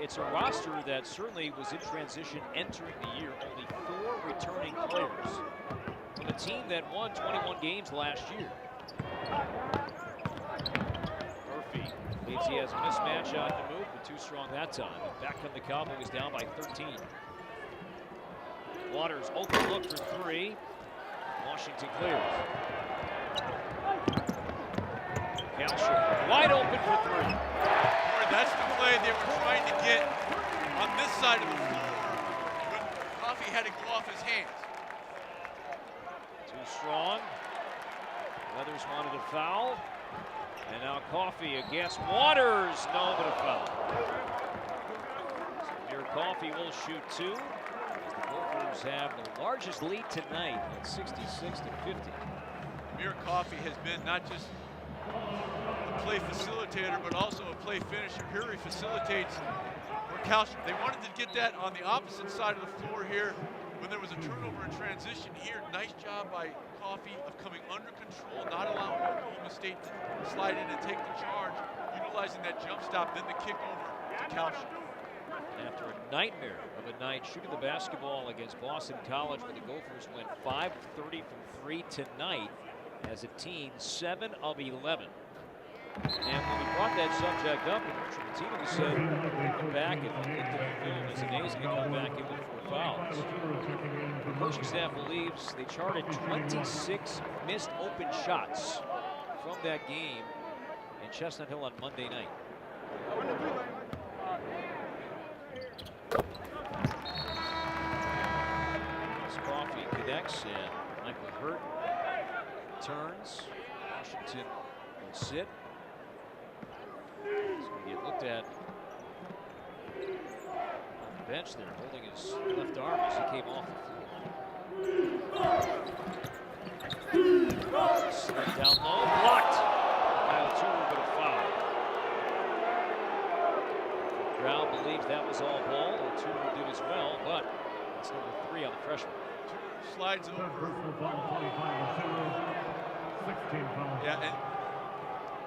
It's a roster that certainly was in transition entering the year. Only 4 returning players from a team that won 21 games last year. Murphy believes he has a mismatch on the move, but too strong that time. And back come the Cowboys down by 13. Waters open look for 3. Washington clears. Kalsher wide open for 3. That's the play they were trying to get on this side of the floor when Coffey had to go off his hands. Too strong. Weathers wanted a foul. And now Coffey against Waters. No, but a foul. So here Coffey will shoot 2. As the Gophers have the largest lead tonight at 66-50. Amir Coffey has been not just a play facilitator, but also a play finisher. Here he facilitates for Kalsher. They wanted to get that on the opposite side of the floor here when there was a turnover in transition here. Nice job by Coffey of coming under control, not allowing Oklahoma State to slide in and take the charge, utilizing that jump stop, then the kick over to Kalsher. After a nightmare of a night shooting the basketball against Boston College, where the Gophers went 5 of 30 from 3 tonight as a team, 7 of 11. And when we brought that subject up, the team was said, looking back and looked at the film, it was amazing to come back in with 4 fouls. The coaching staff believes they charted 26 missed open shots from that game in Chestnut Hill on Monday night. Coffey connects and Michael Hurt turns. Washington will sit. He's going to get looked at on the bench there, holding his left arm as he came off the floor. Slid down low, blocked by O'Toole, but a foul. Brown believes that was all ball. O'Toole did as well, but it's number 3 on the freshman. Slides over. Yeah, and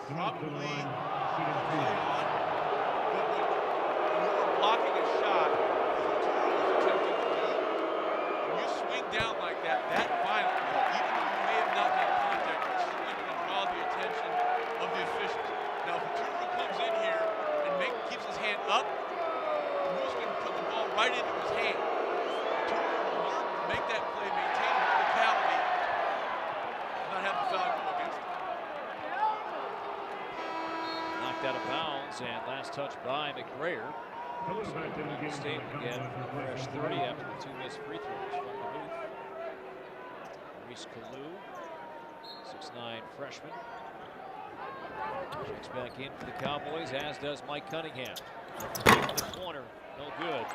probably blocking a shot, attempting to do. When you swing down like that violently, even though you may have not made contact, it's certainly going to draw the attention of the officials. Now, if Ventura comes in here and keeps his hand up, who's going to put the ball right into his hand? Ventura will learn to make that play, maintain verticality, and not have the foul go against him. Knocked out of bounds, and last touch by McGrayer. Oklahoma State will get a fresh 30 after the 2 missed free throws from the booth. Maurice Kalou, 6'9" freshman. Checks back in for the Cowboys, as does Mike Cunningham. In the corner, no good.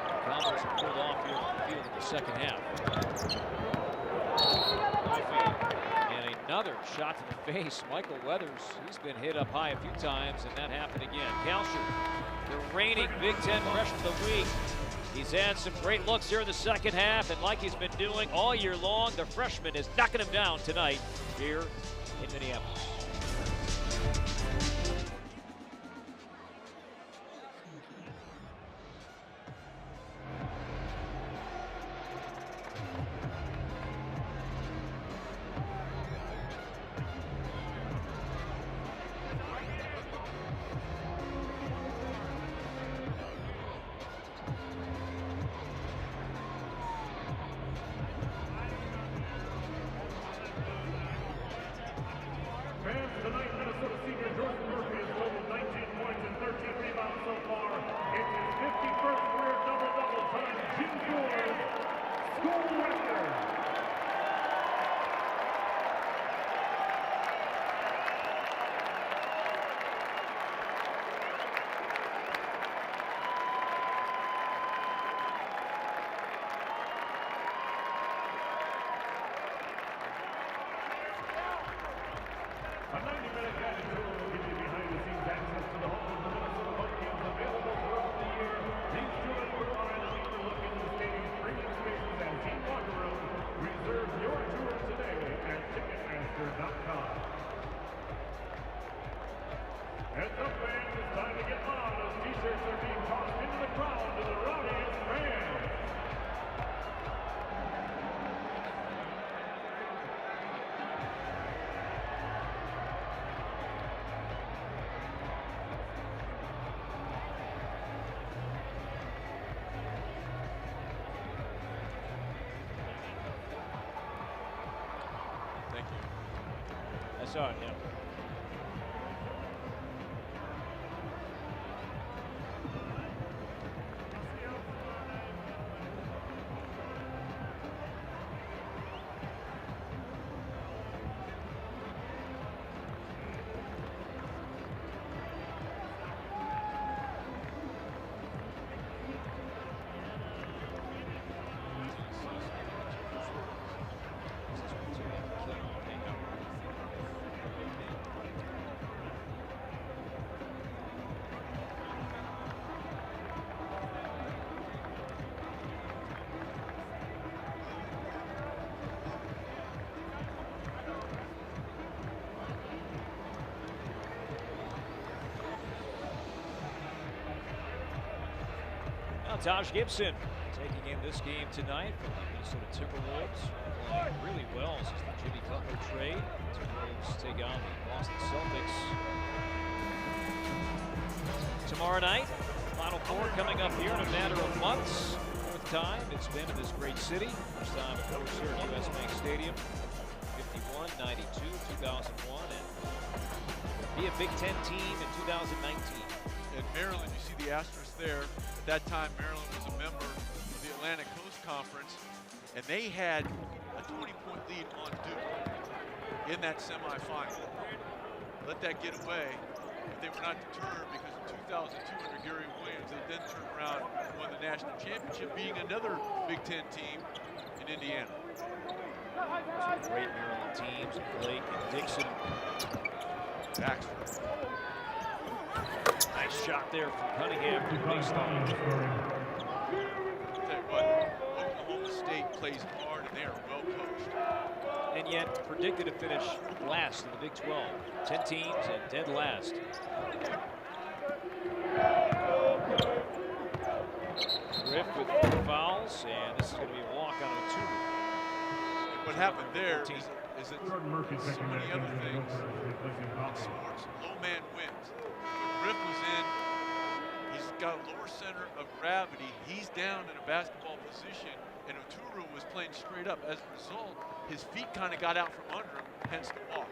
The Cowboys have pulled off here from the field in the second half. And another shot to the face. Michael Weathers, he's been hit up high a few times, and that happened again. Kalsher, the reigning Big Ten Freshman of the Week. He's had some great looks here in the second half, and like he's been doing all year long, the freshman is knocking him down tonight here in Minneapolis. Fans saw it, yeah. Taj Gibson taking in this game tonight from the Minnesota Timberwolves, playing really well since the Jimmy Butler trade. Timberwolves take on the Boston Celtics tomorrow night. Final Four coming up here in a matter of months. Fourth time it's been in this great city. First time, of course, here at US Bank Stadium. 51, 92, 2001, and be a Big Ten team in 2019. In Maryland, you see the asterisk there. At that time, Maryland was a member of the Atlantic Coast Conference, and they had a 20-point lead on Duke in that semifinal. Let that get away, but they were not deterred because in 2002 under Gary Williams, they then turned around and won the national championship, being another Big Ten team in Indiana. Some great Maryland teams, Blake and Dixon. Baxter. Nice shot there from Cunningham to baseline. I'll tell you what, Oklahoma State plays hard and they are well coached. And yet predicted to finish last in the Big 12. 10 teams and dead last. Griff with 4 fouls, and this is going to be a walk on a 2. What happened there is that so many other things in sports, low man wins. Griff was in, he's got a lower center of gravity, he's down in a basketball position, and Oturu was playing straight up. As a result, his feet kind of got out from under him, hence the walk.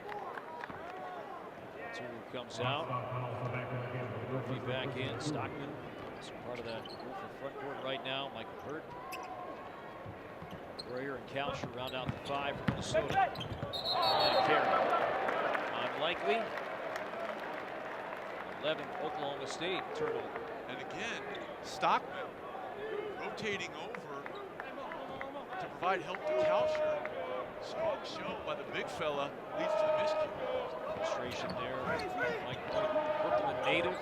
Oturu comes out, Murphy back in, Stockman is part of that Wolfer front court right now. Michael Hurt, Royer and Kalsher round out the 5 for Minnesota. And Carey, unlikely. 11 Oklahoma State turnover. And again, Stockman rotating over to provide help to Kalsher. Strong show by the big fella leads to the miscue. Frustration there. Mike Brooklyn native.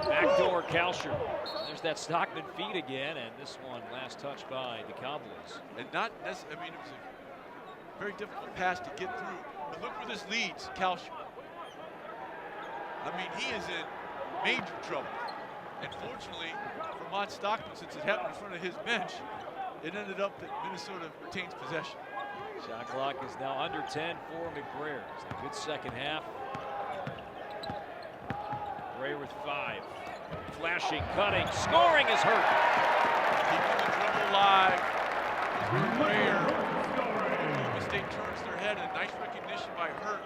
Backdoor Kalsher. There's that Stockman feed again, and this one last touch by the Cowboys. And not necessarily, I mean, it was a very difficult pass to get through. But look where this leads, Kalsher. I mean, he is in major trouble. And fortunately for Mont Stockman, since it happened in front of his bench, it ended up that Minnesota retains possession. Shot clock is now under 10 for McBrayer. It's a good second half. McBrayer with 5. Flashing, cutting, scoring is Hurt. Keeping the dribble alive. McBrayer. Oklahoma State turns their head, and nice recognition by Hurt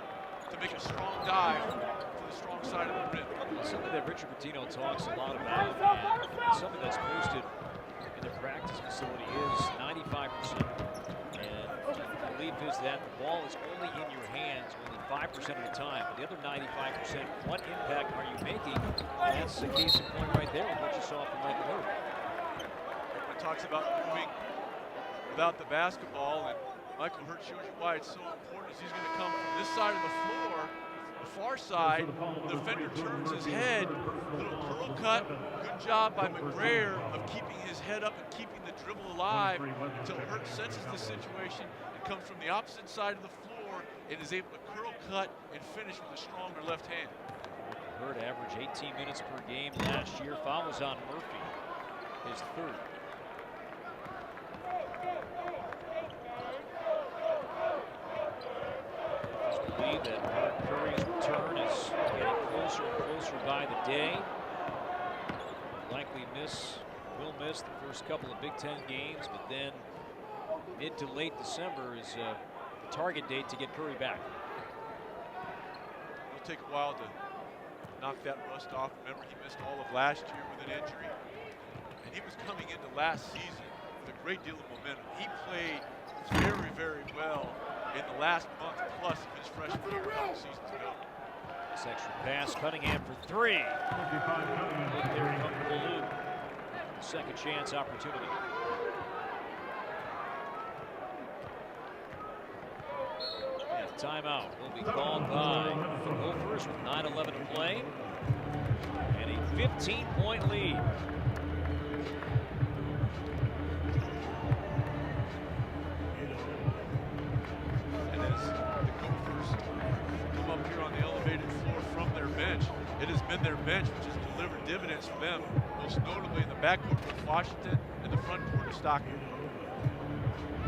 to make a strong dive to the strong side of the rim. Something that Richard Pitino talks a lot about, and something that's posted in their practice facility is 95%. And the belief is that the ball is only in your hands only 5% of the time. But the other 95%, what impact are you making? And that's the case in point right there with what you saw from Michael Hurt. Everyone talks about moving without the basketball, and Michael Hurt shows you why it's so important. He's going to come from this side of the floor, the far side. The defender turns his head, little curl cut. Good job by McBrayer of keeping his head up and keeping the dribble alive until Hurt senses the situation and comes from the opposite side of the floor and is able to curl cut and finish with a stronger left hand. Hurt averaged 18 minutes per game last year. Foul was on Murphy, his 3rd. Believe that Curry's return is getting closer and closer by the day. Likely will miss the first couple of Big Ten games, but then mid to late December is the target date to get Curry back. It'll take a while to knock that rust off. Remember, he missed all of last year with an injury, and he was coming into last season with a great deal of momentum. He played very, very well in the last month plus of his freshman year a couple seasons ago. This extra pass, Cunningham for three. Look there from Baloo. Second chance opportunity. And timeout will be called by the Gophers with 9:11 to play and a 15-point lead. And as the Gophers come up here on the elevated floor from their bench, it has been their bench which has delivered dividends for them, most notably in the backcourt with Washington and the front court of Stockton.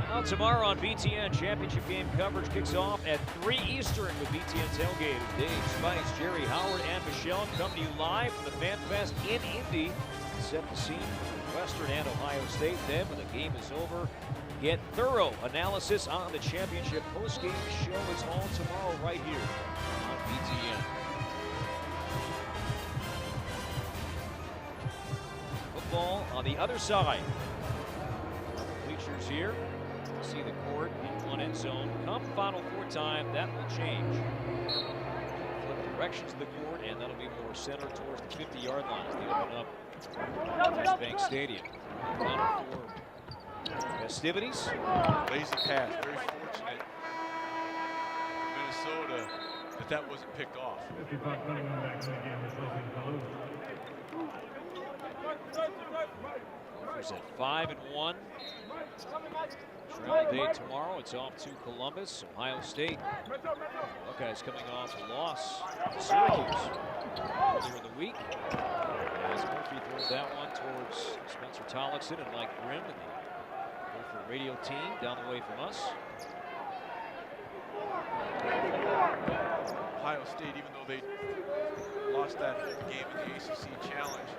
Well, tomorrow on BTN, championship game coverage kicks off at 3 Eastern with BTN Tailgate. Dave Spice, Jerry Howard, and Michelle come to you live from the Fan Fest in Indy. Set the scene for Western and Ohio State. Then, when the game is over, get thorough analysis on the championship postgame show. It's all tomorrow right here on BTN. Football on the other side. Bleachers here. See the court in one end zone. Come Final Four time, that will change. Flip directions of the court, and that'll be more center towards the 50-yard line as they open up West Bank Stadium. Final Four festivities. Lazy pass, very fortunate for Minnesota that wasn't picked off. Gophers at 5-1. Travel day tomorrow. It's off to Columbus. Ohio State. Buckeyes coming off a loss to Syracuse earlier in the week. As Murphy throws that one towards Spencer Tollickson and Mike Grimm and the Gopher radio team down the way from us. Ohio State, even though they lost that game in the ACC Challenge,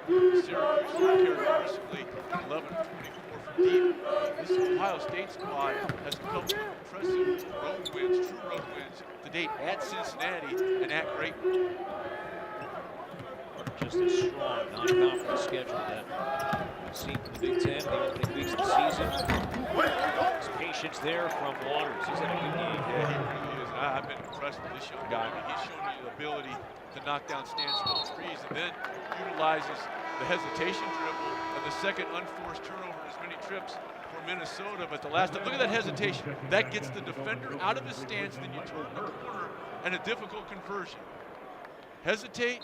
Syracuse characteristically 11 of 24 from deep. This Ohio State squad has come with impressive road wins, true road wins to date at Cincinnati and at Creighton. Just a strong non-conference schedule that we've seen from the Big Ten in the opening weeks of the season. There's patience there from Waters. He's had a good game. Yeah, he really is. I've been impressed with this young guy. I mean, he's shown me the ability to knock down standstill threes and then utilizes the hesitation dribble and the second unforced turnover in as many trips for Minnesota. But the last time, look at that hesitation. That gets the defender out of his stance, then you turn the corner and a difficult conversion. Hesitate,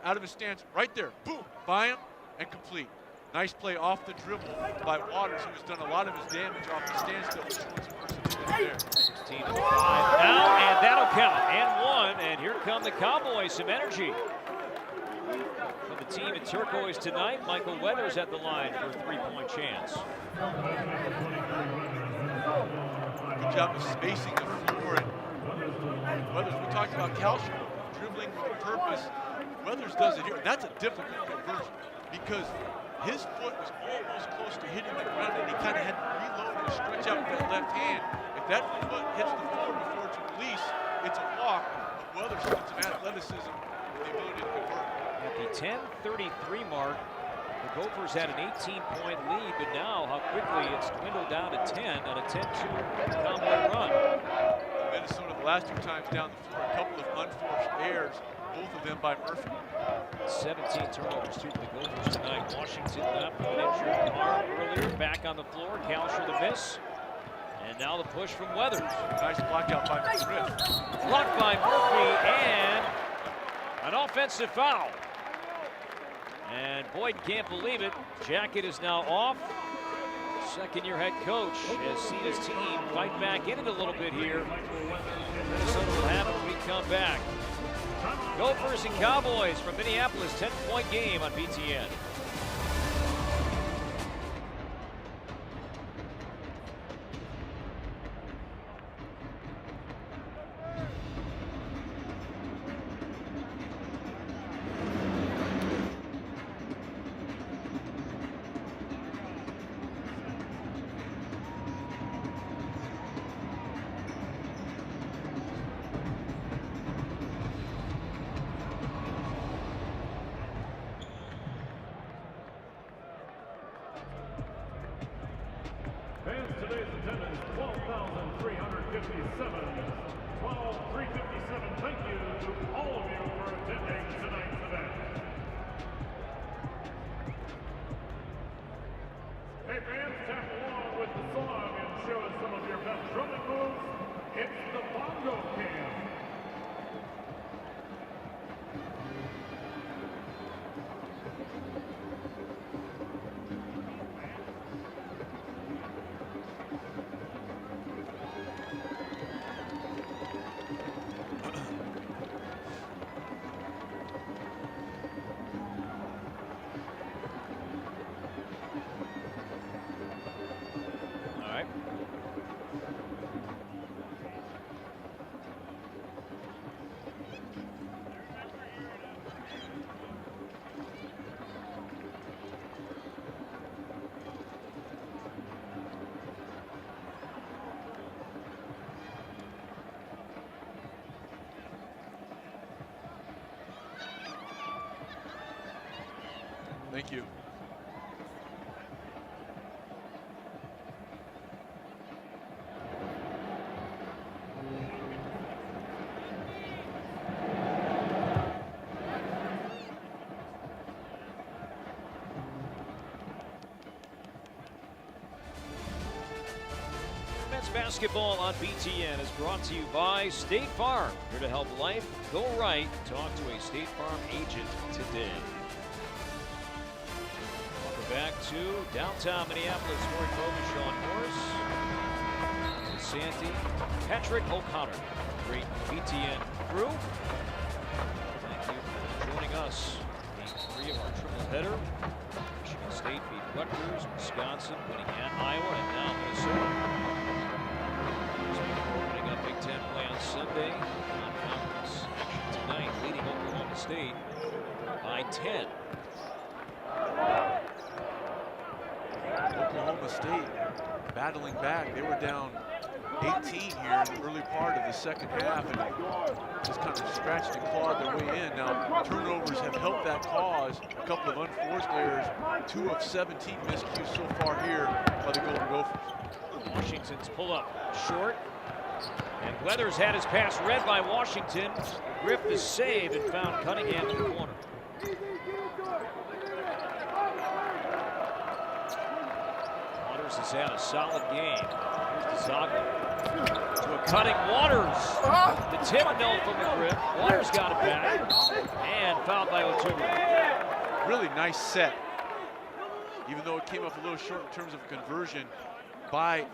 out of his stance, right there, boom, by him and complete. Nice play off the dribble by Waters, who has done a lot of his damage off the standstill. There. 16 and 5 now, and that'll count. And one, and here come the Cowboys, some energy. For the team in turquoise tonight, Michael Weathers at the line for a three-point chance. Good job of spacing the floor. And Weathers, we talked about Kalschner dribbling with purpose. Weathers does it here. And that's a difficult conversion because his foot was almost close to hitting the ground and he kind of had to reload and stretch out with that left hand. If that foot hits the floor before it's released, it's a walk. But Weathers showed some athleticism and the ability to convert. At the 10:33 mark, the Gophers had an 18-point lead, but now how quickly it's dwindled down to 10 on a 10-2 Cowboy run. Minnesota, the last two times down the floor, a couple of unforced errors, both of them by Murphy. 17 turnovers to the Gophers tonight. Washington left with an injured arm earlier, back on the floor. Kalschner the miss. And now the push from Weathers. Nice block out by Griff. Blocked by Murphy, and an offensive foul. And Boyd can't believe it. Jacket is now off. Second-year head coach has seen his team fight back in it a little bit here. Minnesota will have it when we come back. Gophers and Cowboys from Minneapolis, 10-point game on BTN. 12-357. Thank you to all of you for attending tonight's event. Hey fans, tap along with the song and show us some of your best drumming moves. It's the Bongo Cam. Thank you. Men's basketball on BTN is brought to you by State Farm. Here to help life go right. Talk to a State Farm agent today. Back to downtown Minneapolis, scoring coach Sean Morris, Santi, Patrick O'Connor, great BTN crew. Thank you for joining us. Game 3 of our triple header. Michigan State beat Rutgers, Wisconsin winning at Iowa, and now Minnesota. Opening up Big Ten play on Sunday. Non-conference action tonight, leading Oklahoma State by 10. Oklahoma State battling back. They were down 18 here in the early part of the second half and just kind of scratched and clawed their way in. Now, turnovers have helped that cause. A couple of unforced errors. 2 of 17 miscues so far here by the Golden Gophers. Washington's pull-up short. And Weathers had his pass read by Washington. Griff the save and found Cunningham in the corner. Has had a solid game. Here's Zaga to a cutting Waters. The tip no from the grip. Waters got it back and fouled by Oturu. Really nice set, even though it came up a little short in terms of conversion by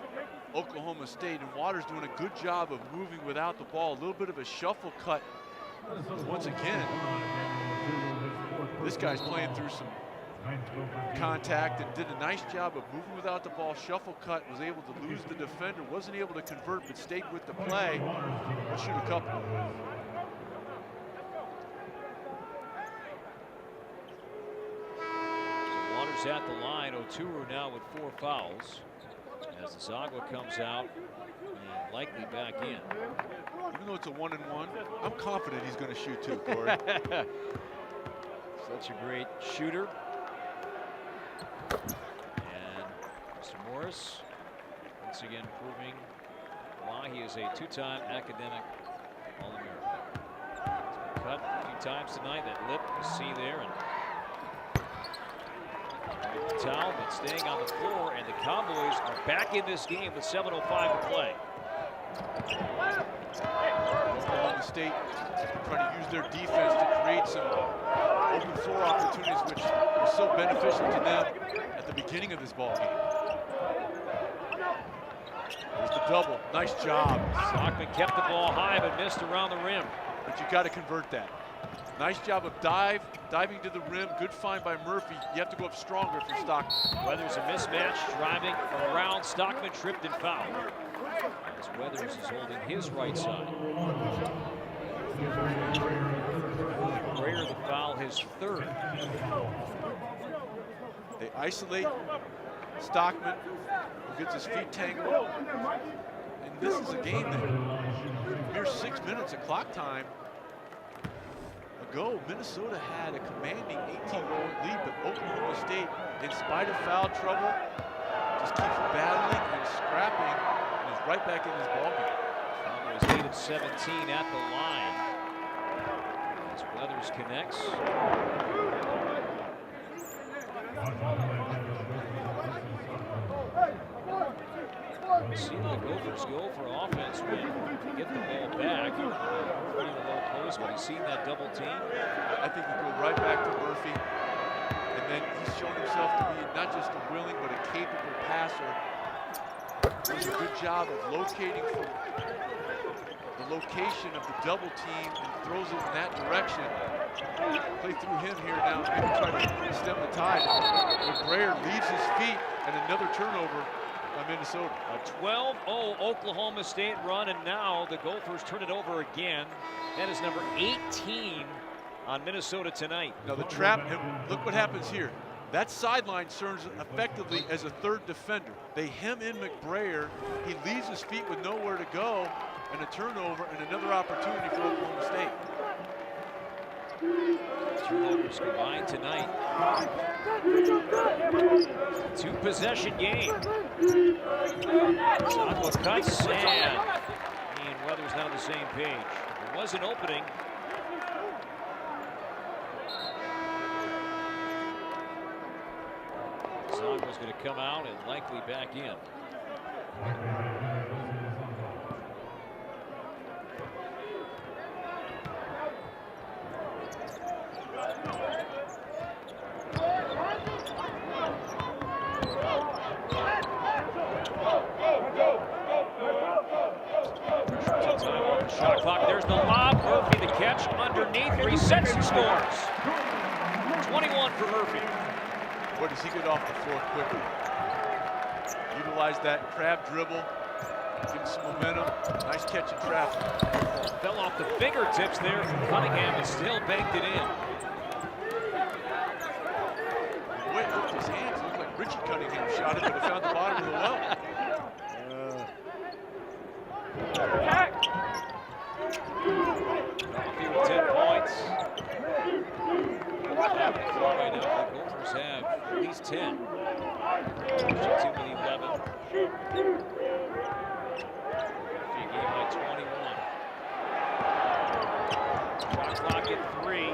Oklahoma State. And Waters doing a good job of moving without the ball. A little bit of a shuffle cut once again. This guy's playing through some contact and did a nice job of moving without the ball. Shuffle cut, was able to lose the defender, wasn't able to convert, but stayed with the play. We'll shoot a couple. So Waters at the line. Oturu now with 4 fouls as Zagwa comes out and likely back in. Even though it's a 1-and-1, I'm confident he's going to shoot too, Corey. Such a great shooter. And Mr. Morris, once again proving why he is a 2-time academic All-American. He's been cut a few times tonight. That lip you see there, and the towel, but staying on the floor. And the Cowboys are back in this game with 7:05 to play. Oklahoma State trying to use their defense to create some open floor opportunities, which was so beneficial to them at the beginning of this ball game. There's the double. Nice job. Stockman kept the ball high but missed around the rim. But you got to convert that. Nice job of diving to the rim. Good find by Murphy. You have to go up stronger for Stockman. Weathers a mismatch, driving around. Stockman tripped and fouled. As Weathers is holding his right side. Greer the foul, his 3rd. They isolate Stockman, who gets his feet tangled. And this is a game that mere 6 minutes of clock time ago, Minnesota had a commanding 18-point lead, but Oklahoma State, in spite of foul trouble, just keeps battling and scrapping and is right back in this ballgame. and 17 at the line. As Weathers connects. See the Gophers go for offense when they get the ball back. Murphy in the low post, but he's seen that double team. I think we go right back to Murphy. And then he's shown himself to be not just a willing, but a capable passer. Does a good job of locating from the location of the double team and throws it in that direction. Play through him here now, maybe try to stem the tide. McBrayer leaves his feet and another turnover by Minnesota. A 12-0 Oklahoma State run, and now the Gophers turn it over again. That is number 18 on Minnesota tonight. Now the trap, and look what happens here. That sideline serves effectively as a third defender. They hem in McBrayer. He leaves his feet with nowhere to go, and a turnover and another opportunity for Oklahoma State. Turnovers combined tonight. 2-possession game. Aqua cuts, and Weathers not on the same page. There was an opening. Zagwa's going to come out and likely back in. Shot clock, there's the lob. Murphy the catch underneath, resets and scores. 21 for Murphy. Boy, does he get off the floor quickly. Utilize that crab dribble, give him some momentum. Nice catch in traffic. Fell off the fingertips there from Cunningham and still banked it in. The way it hooked his hands, it looked like Richie Cunningham shot it, but it found the bottom of the well. Coffee with 10 points. The Gophers have at least 10. Washington with 11. Game by 21. Shot clock at 3.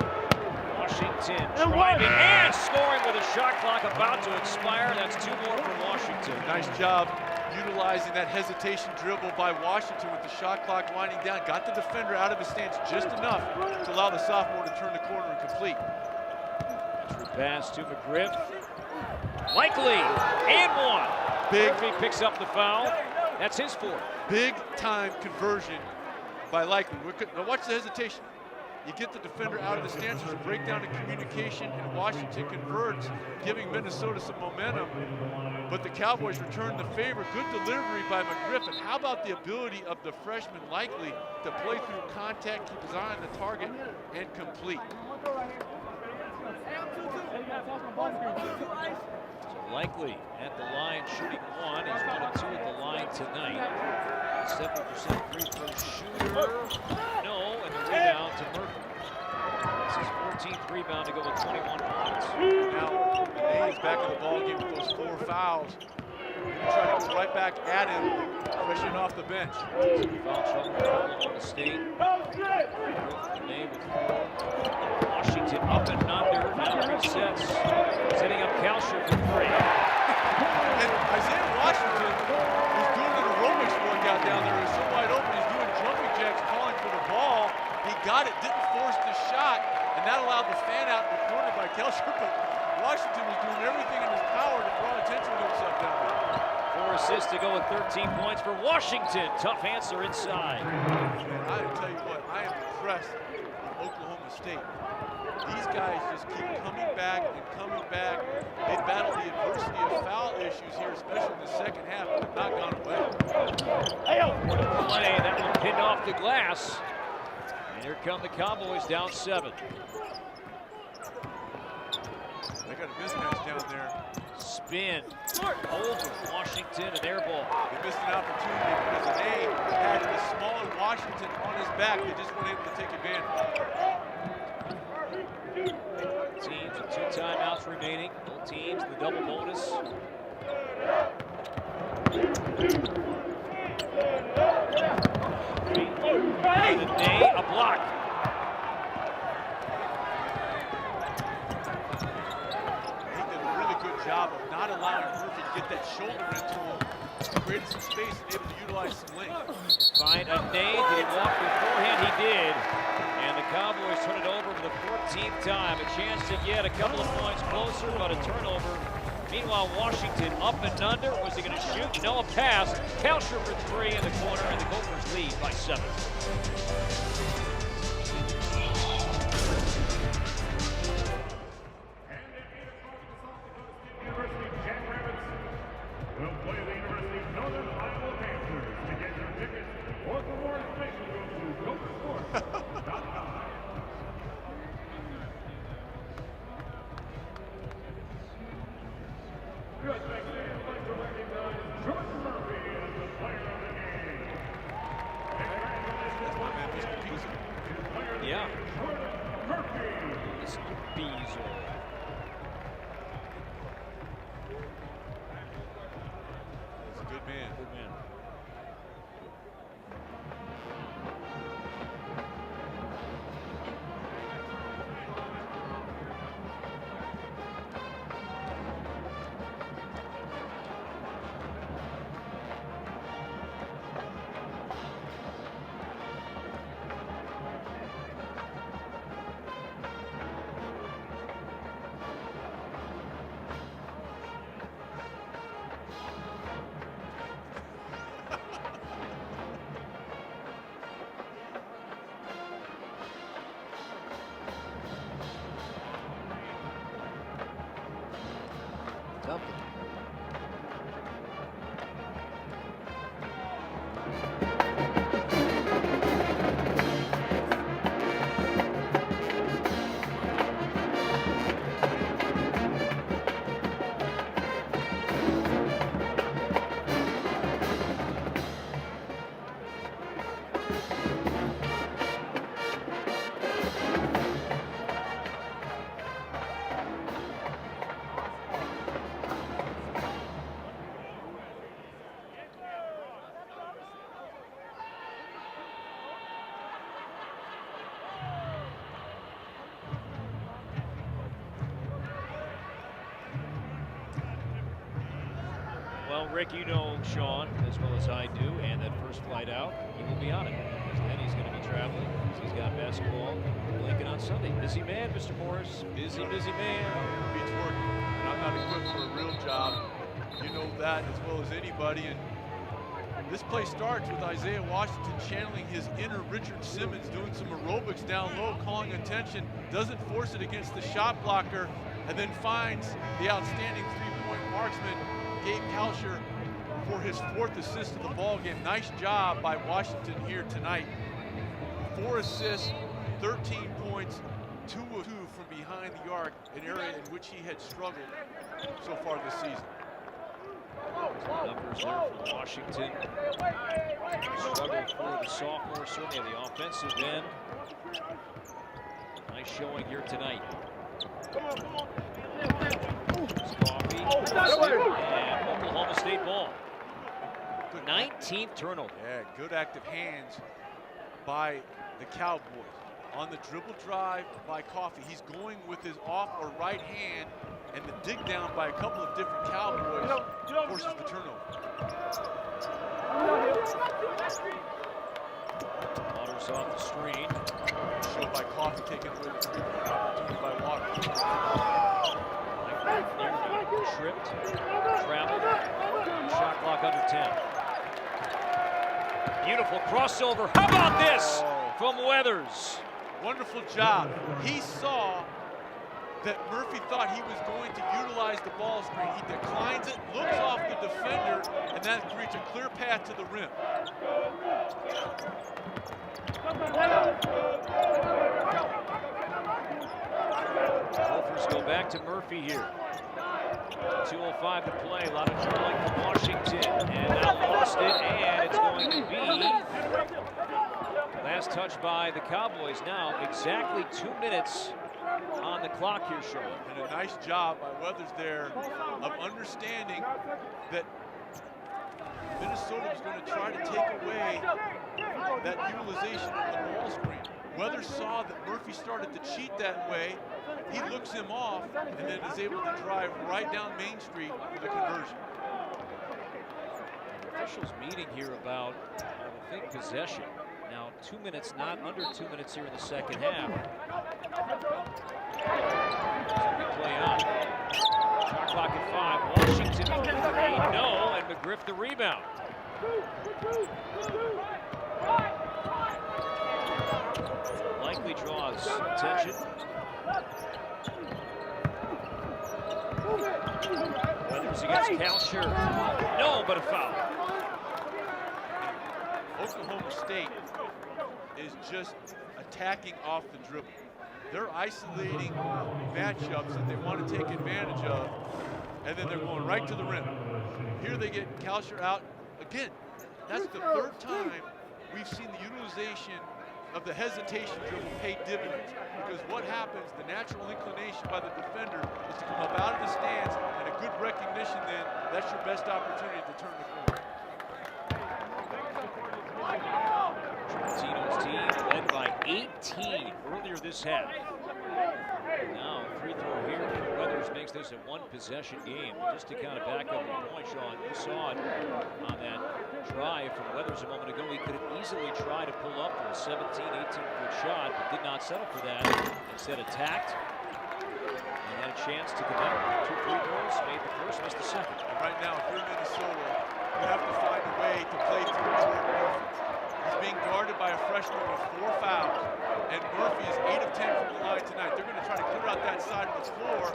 Washington driving and scoring with a shot clock about to expire. That's 2 more for Washington. Nice job utilizing that hesitation dribble by Washington with the shot clock winding down. Got the defender out of his stance just enough to allow the sophomore to turn the corner and complete. Pass to McGriff. Likely, and one. Big. Murphy picks up the foul. That's his 4th. Big time conversion by Likely. Now watch the hesitation. You get the defender out of the stance, there's a breakdown in communication, and Washington converts, giving Minnesota some momentum. But the Cowboys return the favor. Good delivery by McGriff. And how about the ability of the freshman Likely to play through contact, keep his eye on the target, and complete. So Likely at the line shooting 1. He's 1 of 2 at the line tonight. 7% free throw shooter. No, and the rebound to Murphy. This is 14th rebound to go with 21 points. Now, Ney is back in the ballgame with those 4 fouls. He's trying to go right back at him, freshman off the bench. Foul trouble for Oklahoma State. Ney with 4. Washington up and under. Now resets. Setting up Kalsher for 3. And Isaiah Washington is doing an aerobics workout down there. He's so wide open. He's doing jumping jacks, calling for the ball. He got it, didn't force the shot, and that allowed the fan out in the corner by Kalsher. But Washington was doing everything in his power to draw attention to himself down there. 4 assists to go with 13 points for Washington. Tough answer inside. And I tell you what, I am impressed with Oklahoma State. These guys just keep coming back and coming back. They battle the adversity of foul issues here, especially in the second half, but have not gone away. Play, that one pinned off the glass. And here come the Cowboys down 7. They got a mismatch down there. Spin. Over Washington, an air ball. They missed an opportunity because they had the smaller Washington on his back. They just weren't able to take advantage. Teams with 2 timeouts remaining. Both teams in the double bonus. by the Nate, a block. He did a really good job of not allowing Murphy to get that shoulder into him. Created some space and able to utilize some length. Find a Nate. Did he walk beforehand? He did. And the Cowboys turn it over for the 14th time. A chance to get a couple of points closer, but a turnover. Meanwhile, Washington up and under. Was he going to shoot? No, a pass. Kalsher for 3 in the corner, and the Gophers lead by 7. Yeah. Mr. Beasley. He's a good man. Good man. Something. Well, Rick, you know Sean as well as I do, and that first flight out, he will be on it. Because then he's going to be traveling, because he's got basketball Lincoln on Sunday. Busy man, Mr. Morris. Busy, busy man. Beats work. And I'm not equipped for a real job. You know that as well as anybody. And this play starts with Isaiah Washington channeling his inner Richard Simmons, doing some aerobics down low, calling attention, doesn't force it against the shot blocker, and then finds the outstanding three-point marksman, Gabe Kalsher, for his 4th assist of the ball game. Nice job by Washington here tonight. 4 assists, 13 points, 2 of 2 from behind the arc, an area in which he had struggled so far this season. Numbers there for Washington. Struggled for the sophomore, certainly on the offensive end. Nice showing here tonight. Coffee, and Oklahoma State ball. 19th turnover. Yeah, good active hands by the Cowboys. On the dribble drive by Coffee, he's going with his off or right hand, and the dig down by a couple of different Cowboys forces the turnover. Waters off the screen. Show by Coffee, taking away the three-point opportunity by Waters. Tripped, traveled, shot clock under 10. Beautiful crossover. How about this from Weathers? Wonderful job. He saw that Murphy thought he was going to utilize the ball screen. He declines it, looks off the defender, and that creates a clear path to the rim. Gophers go back to Murphy here. 2:05 to play. A lot of dribbling from Washington, and now lost it, and it's going to be last touch by the Cowboys. Now exactly 2 minutes on the clock here, Sean. And a nice job by Weathers there of understanding that Minnesota was going to try to take away that utilization of the ball screen. Weathers saw that Murphy started to cheat that way. He looks him off and then is able to drive right down Main Street with a conversion. Officials meeting here about, I would think, possession. Now 2 minutes, not under 2 minutes here in the second half. Play out. Shot clock at 5. Washington for 3. No, and McGriff the rebound. Likely draws attention. Weathers against Kalsher. No, but a foul. Oklahoma State is just attacking off the dribble. They're isolating matchups that they want to take advantage of, and then they're going right to the rim. Here they get Kalsher out. Again, that's the third time we've seen the utilization of the hesitation dribble pay dividends. Because what happens, the natural inclination by the defender is to come up out of the stands, and a good recognition then, that's your best opportunity to turn the corner. Trentino's team led by 18 earlier this half. Now, free throw here for Weathers makes this a one-possession game. Just to kind of back up the point, Sean, you saw it on that drive from Weathers a moment ago. He could have easily tried to pull up for a 17, 18-foot shot, but did not settle for that. Instead, attacked and had a chance to connect. 2 free throws, made the first, missed the second. And right now, if you're Minnesota, you have to find a way to play through Jordan Murphy. He's being guarded by a freshman with 4 fouls, and Murphy is 8 of 10 from the line tonight. They're going to try to clear out that side of the floor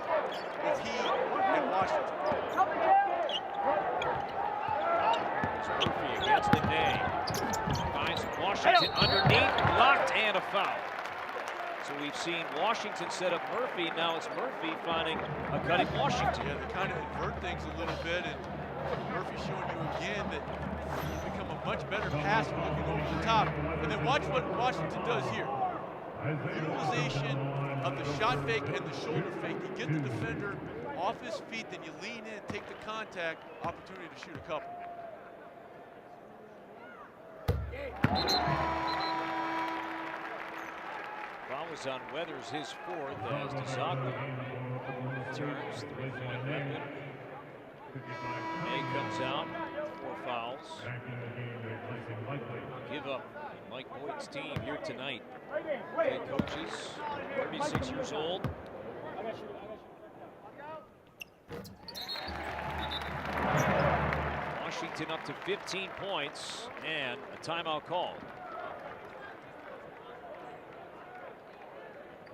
with Heat and Washington. Murphy against the day. Finds Washington underneath, blocked, and a foul. So we've seen Washington set up Murphy. Now it's Murphy finding a cutting Washington. Yeah, they kind of invert things a little bit, and Murphy's showing you again that he's become a much better passer looking over the top. And then watch what Washington does here. Utilization of the shot fake and the shoulder fake. You get the defender off his feet, then you lean in, take the contact, opportunity to shoot a couple. Foul was on Weathers, his 4th, as DeZocco turns 3-point weapon. May comes out, 4 fouls. Give up Mike Boyd's team here tonight. Head coaches, 36 years old. Washington up to 15 points and a timeout called.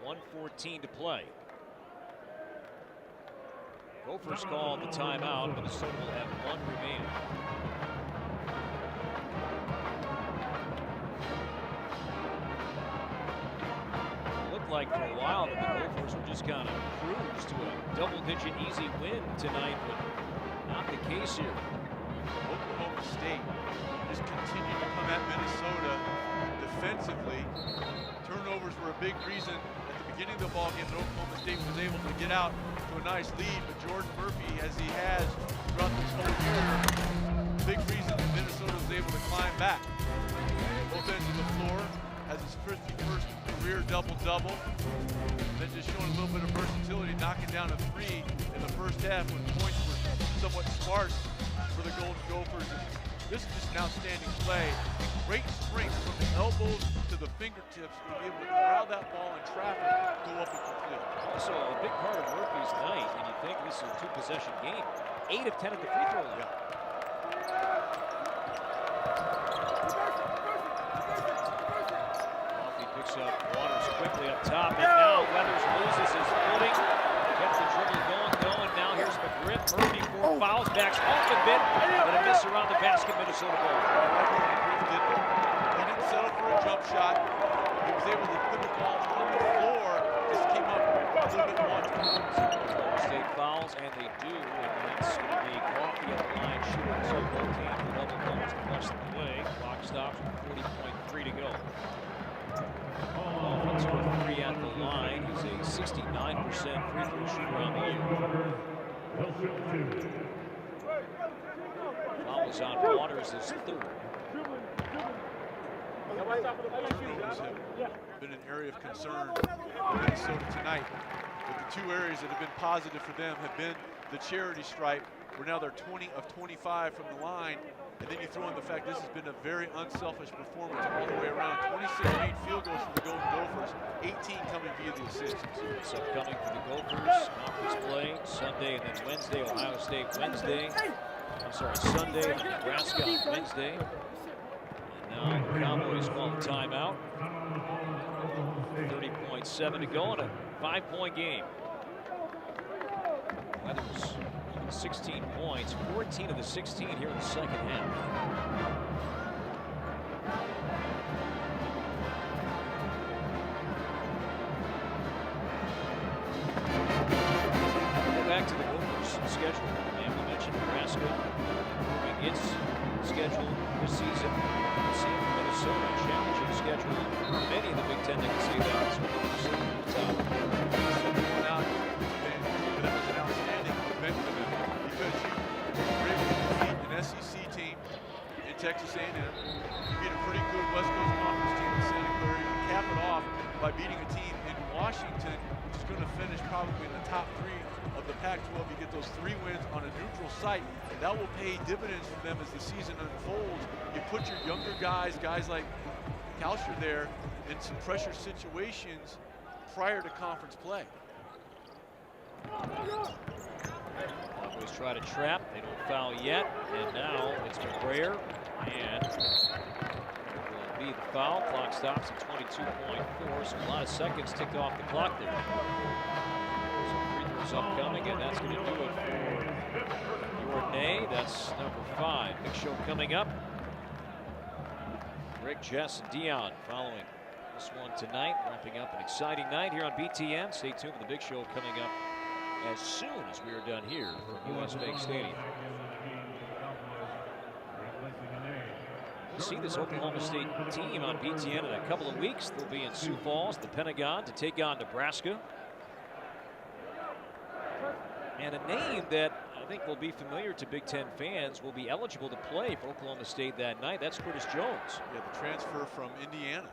1:14 to play. Gophers call the timeout. Minnesota will have 1 remaining. It looked like for a while that the Gophers were just kind of cruised to a double-digit easy win tonight, but not the case here. Oklahoma State just continued to come at Minnesota defensively. Turnovers were a big reason at the beginning of the ball game that Oklahoma State was able to get out to a nice lead, but Jordan Murphy, as he has throughout this whole year, big reason that Minnesota was able to climb back. Both ends of the floor, has his first career double-double. Then just showing a little bit of versatility, knocking down a 3 in the first half when points were somewhat sparse for the Golden Gophers. This is just an outstanding play. Great strength from the elbows to the fingertips to be able to corral that ball in traffic, go up and complete. Also, a big part of Murphy's night, and you think this is a 2-possession game, 8 of 10 at the free throw line. Murphy picks up Waters quickly up top, and now Weathers loses his footing. Kept the dribble going, and now here's McGriff. Murphy 4 fouls, backs off a bit, but a miss around the basket, Minnesota ball. He didn't settle for a jump shot. He was able to put the ball on the floor. Just came up a little bit wanting. State fouls, and they do, and that's going to be Coffee at the line shooting. So both teams with double goals the rest of the way. Clock stops with 40.3 to go. Coffee 2 of 3 at the line. He's a 69% free throw shooter on the year. Foul is on Waters, his 3rd. Field have been an area of concern for Minnesota tonight. But the two areas that have been positive for them have been the charity stripe, where now they're 20 of 25 from the line. And then you throw in the fact this has been a very unselfish performance all the way around. 26 made field goals for the Golden Gophers, 18 coming via the assists. So coming for the Gophers, conference play Sunday and then Wednesday, Ohio State Wednesday. I'm sorry, Sunday, Nebraska on Wednesday. And now the Cowboys call the timeout. 30.7 to go in a 5-point game. Weathers 16 points, 14 of the 16 here in the second half. Go back to the Gophers schedule. And we mentioned Nebraska moving its schedule this season. Same for Minnesota, challenging schedule. Many of the Big Ten that can see that. It's really Minnesota at the top. That was an outstanding event for them because you were able to defeat an SEC team in Texas A&M. You beat a pretty good West Coast Conference team in Santa Clara. You cap it off by beating a team in Washington, which is going to finish probably in the top 3 of the Pac-12. You get those 3 wins on a neutral site. That will pay dividends for them as the season unfolds. You put your younger guys like Kalsher there, in some pressure situations prior to conference play. Cowboys try to trap. They don't foul yet. And now it's McBrayer. And it will be the foul. Clock stops at 22.4. So a lot of seconds ticked off the clock there. So free throws upcoming, and that's going to do it for Jordan. That's number 5. Big show coming up. Rick, Jess, and Dion following this one tonight. Wrapping up an exciting night here on BTN. Stay tuned for the big show coming up as soon as we are done here from US Bank Stadium. We'll see this Oklahoma State team on BTN in a couple of weeks. They'll be in Sioux Falls, the Pentagon, to take on Nebraska. And a name that I think will be familiar to Big Ten fans will be eligible to play for Oklahoma State that night. That's Curtis Jones. Yeah, the transfer from Indiana.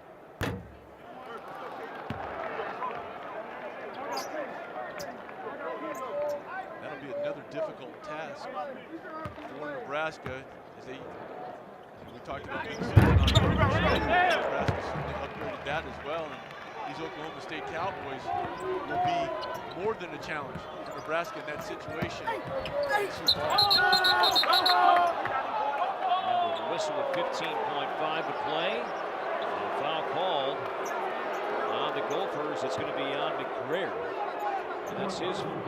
That'll be another difficult task for Nebraska as we talked about Nebraska certainly upgraded that as well, and these Oklahoma State Cowboys will be more than a challenge to Nebraska in that situation. And with a whistle of 15.5 to play, and a foul called on the Gophers. It's going to be on McBrayer, and that's his fault.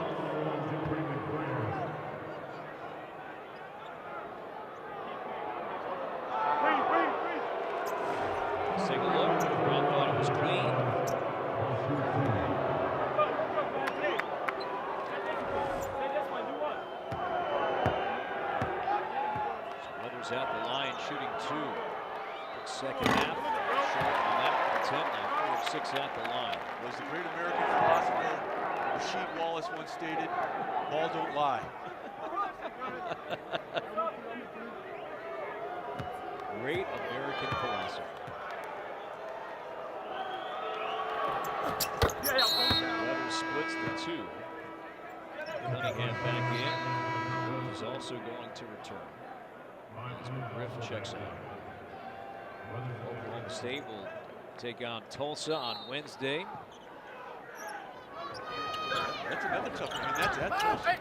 Let's take a look. Brown thought it was clean. Weathers at the line, shooting 2. Second half, short on that attempt. Now 4 of 6 at the line. Was the great American philosopher Rasheed Wallace once stated, "Ball don't lie." Great American philosopher. Weathers splits the 2. Cunningham back in. He's also going to return. As Griff checks out. Oklahoma State will take on Tulsa on Wednesday. That's another tough one. I mean, that's Tulsa.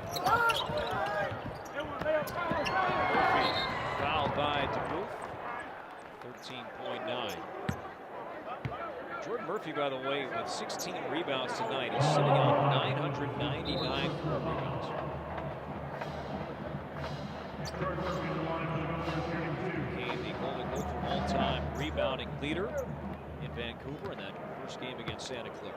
Murphy fouled by DeBooth. 13.9. Jordan Murphy, by the way, with 16 rebounds tonight. He's sitting on 999 rebounds. Became the Golden Gopher all-time rebounding leader in Vancouver in that first game against Santa Clara.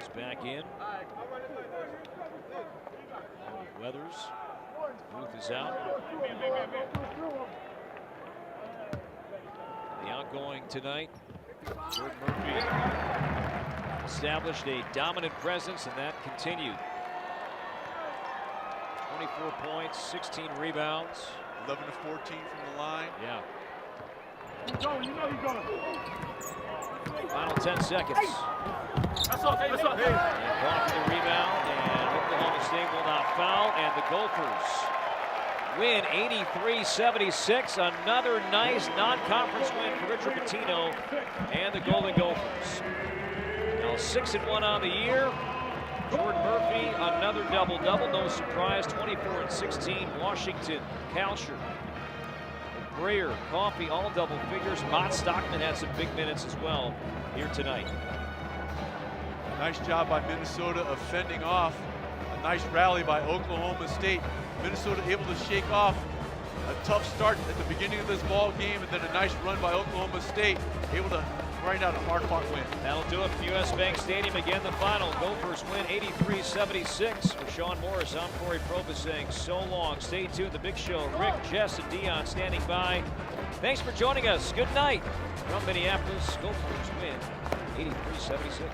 Is back in. Weathers. Booth is out. The outgoing tonight, Jordan Murphy. established a dominant presence, and that continued. 24 points, 16 rebounds. 11 to 14 from the line. Yeah. You going, you know you're going. Final 10 seconds. That's okay, that's okay. And blocked the rebound, and Oklahoma State will not foul, and the Gophers win 83-76. Another nice non-conference win for Richard Pitino and the Golden Gophers. Now 6-1 on the year. Jordan Murphy, another double-double, no surprise, 24 and 16. Washington, Kalsher, Breyer, Coffey, all double figures. Mott Stockman had some big minutes as well here tonight. Nice job by Minnesota of fending off a nice rally by Oklahoma State. Minnesota able to shake off a tough start at the beginning of this ball game, and then a nice run by Oklahoma State, able to grind out a hard-fought win. That'll do it from US Bank Stadium. Again, the final. Gophers win 83-76. With Sean Morris, I'm Corey Probus saying so long. Stay tuned. The Big Show. Rick, Jess, and Dion standing by. Thanks for joining us. Good night from Minneapolis. Gophers win 83-76.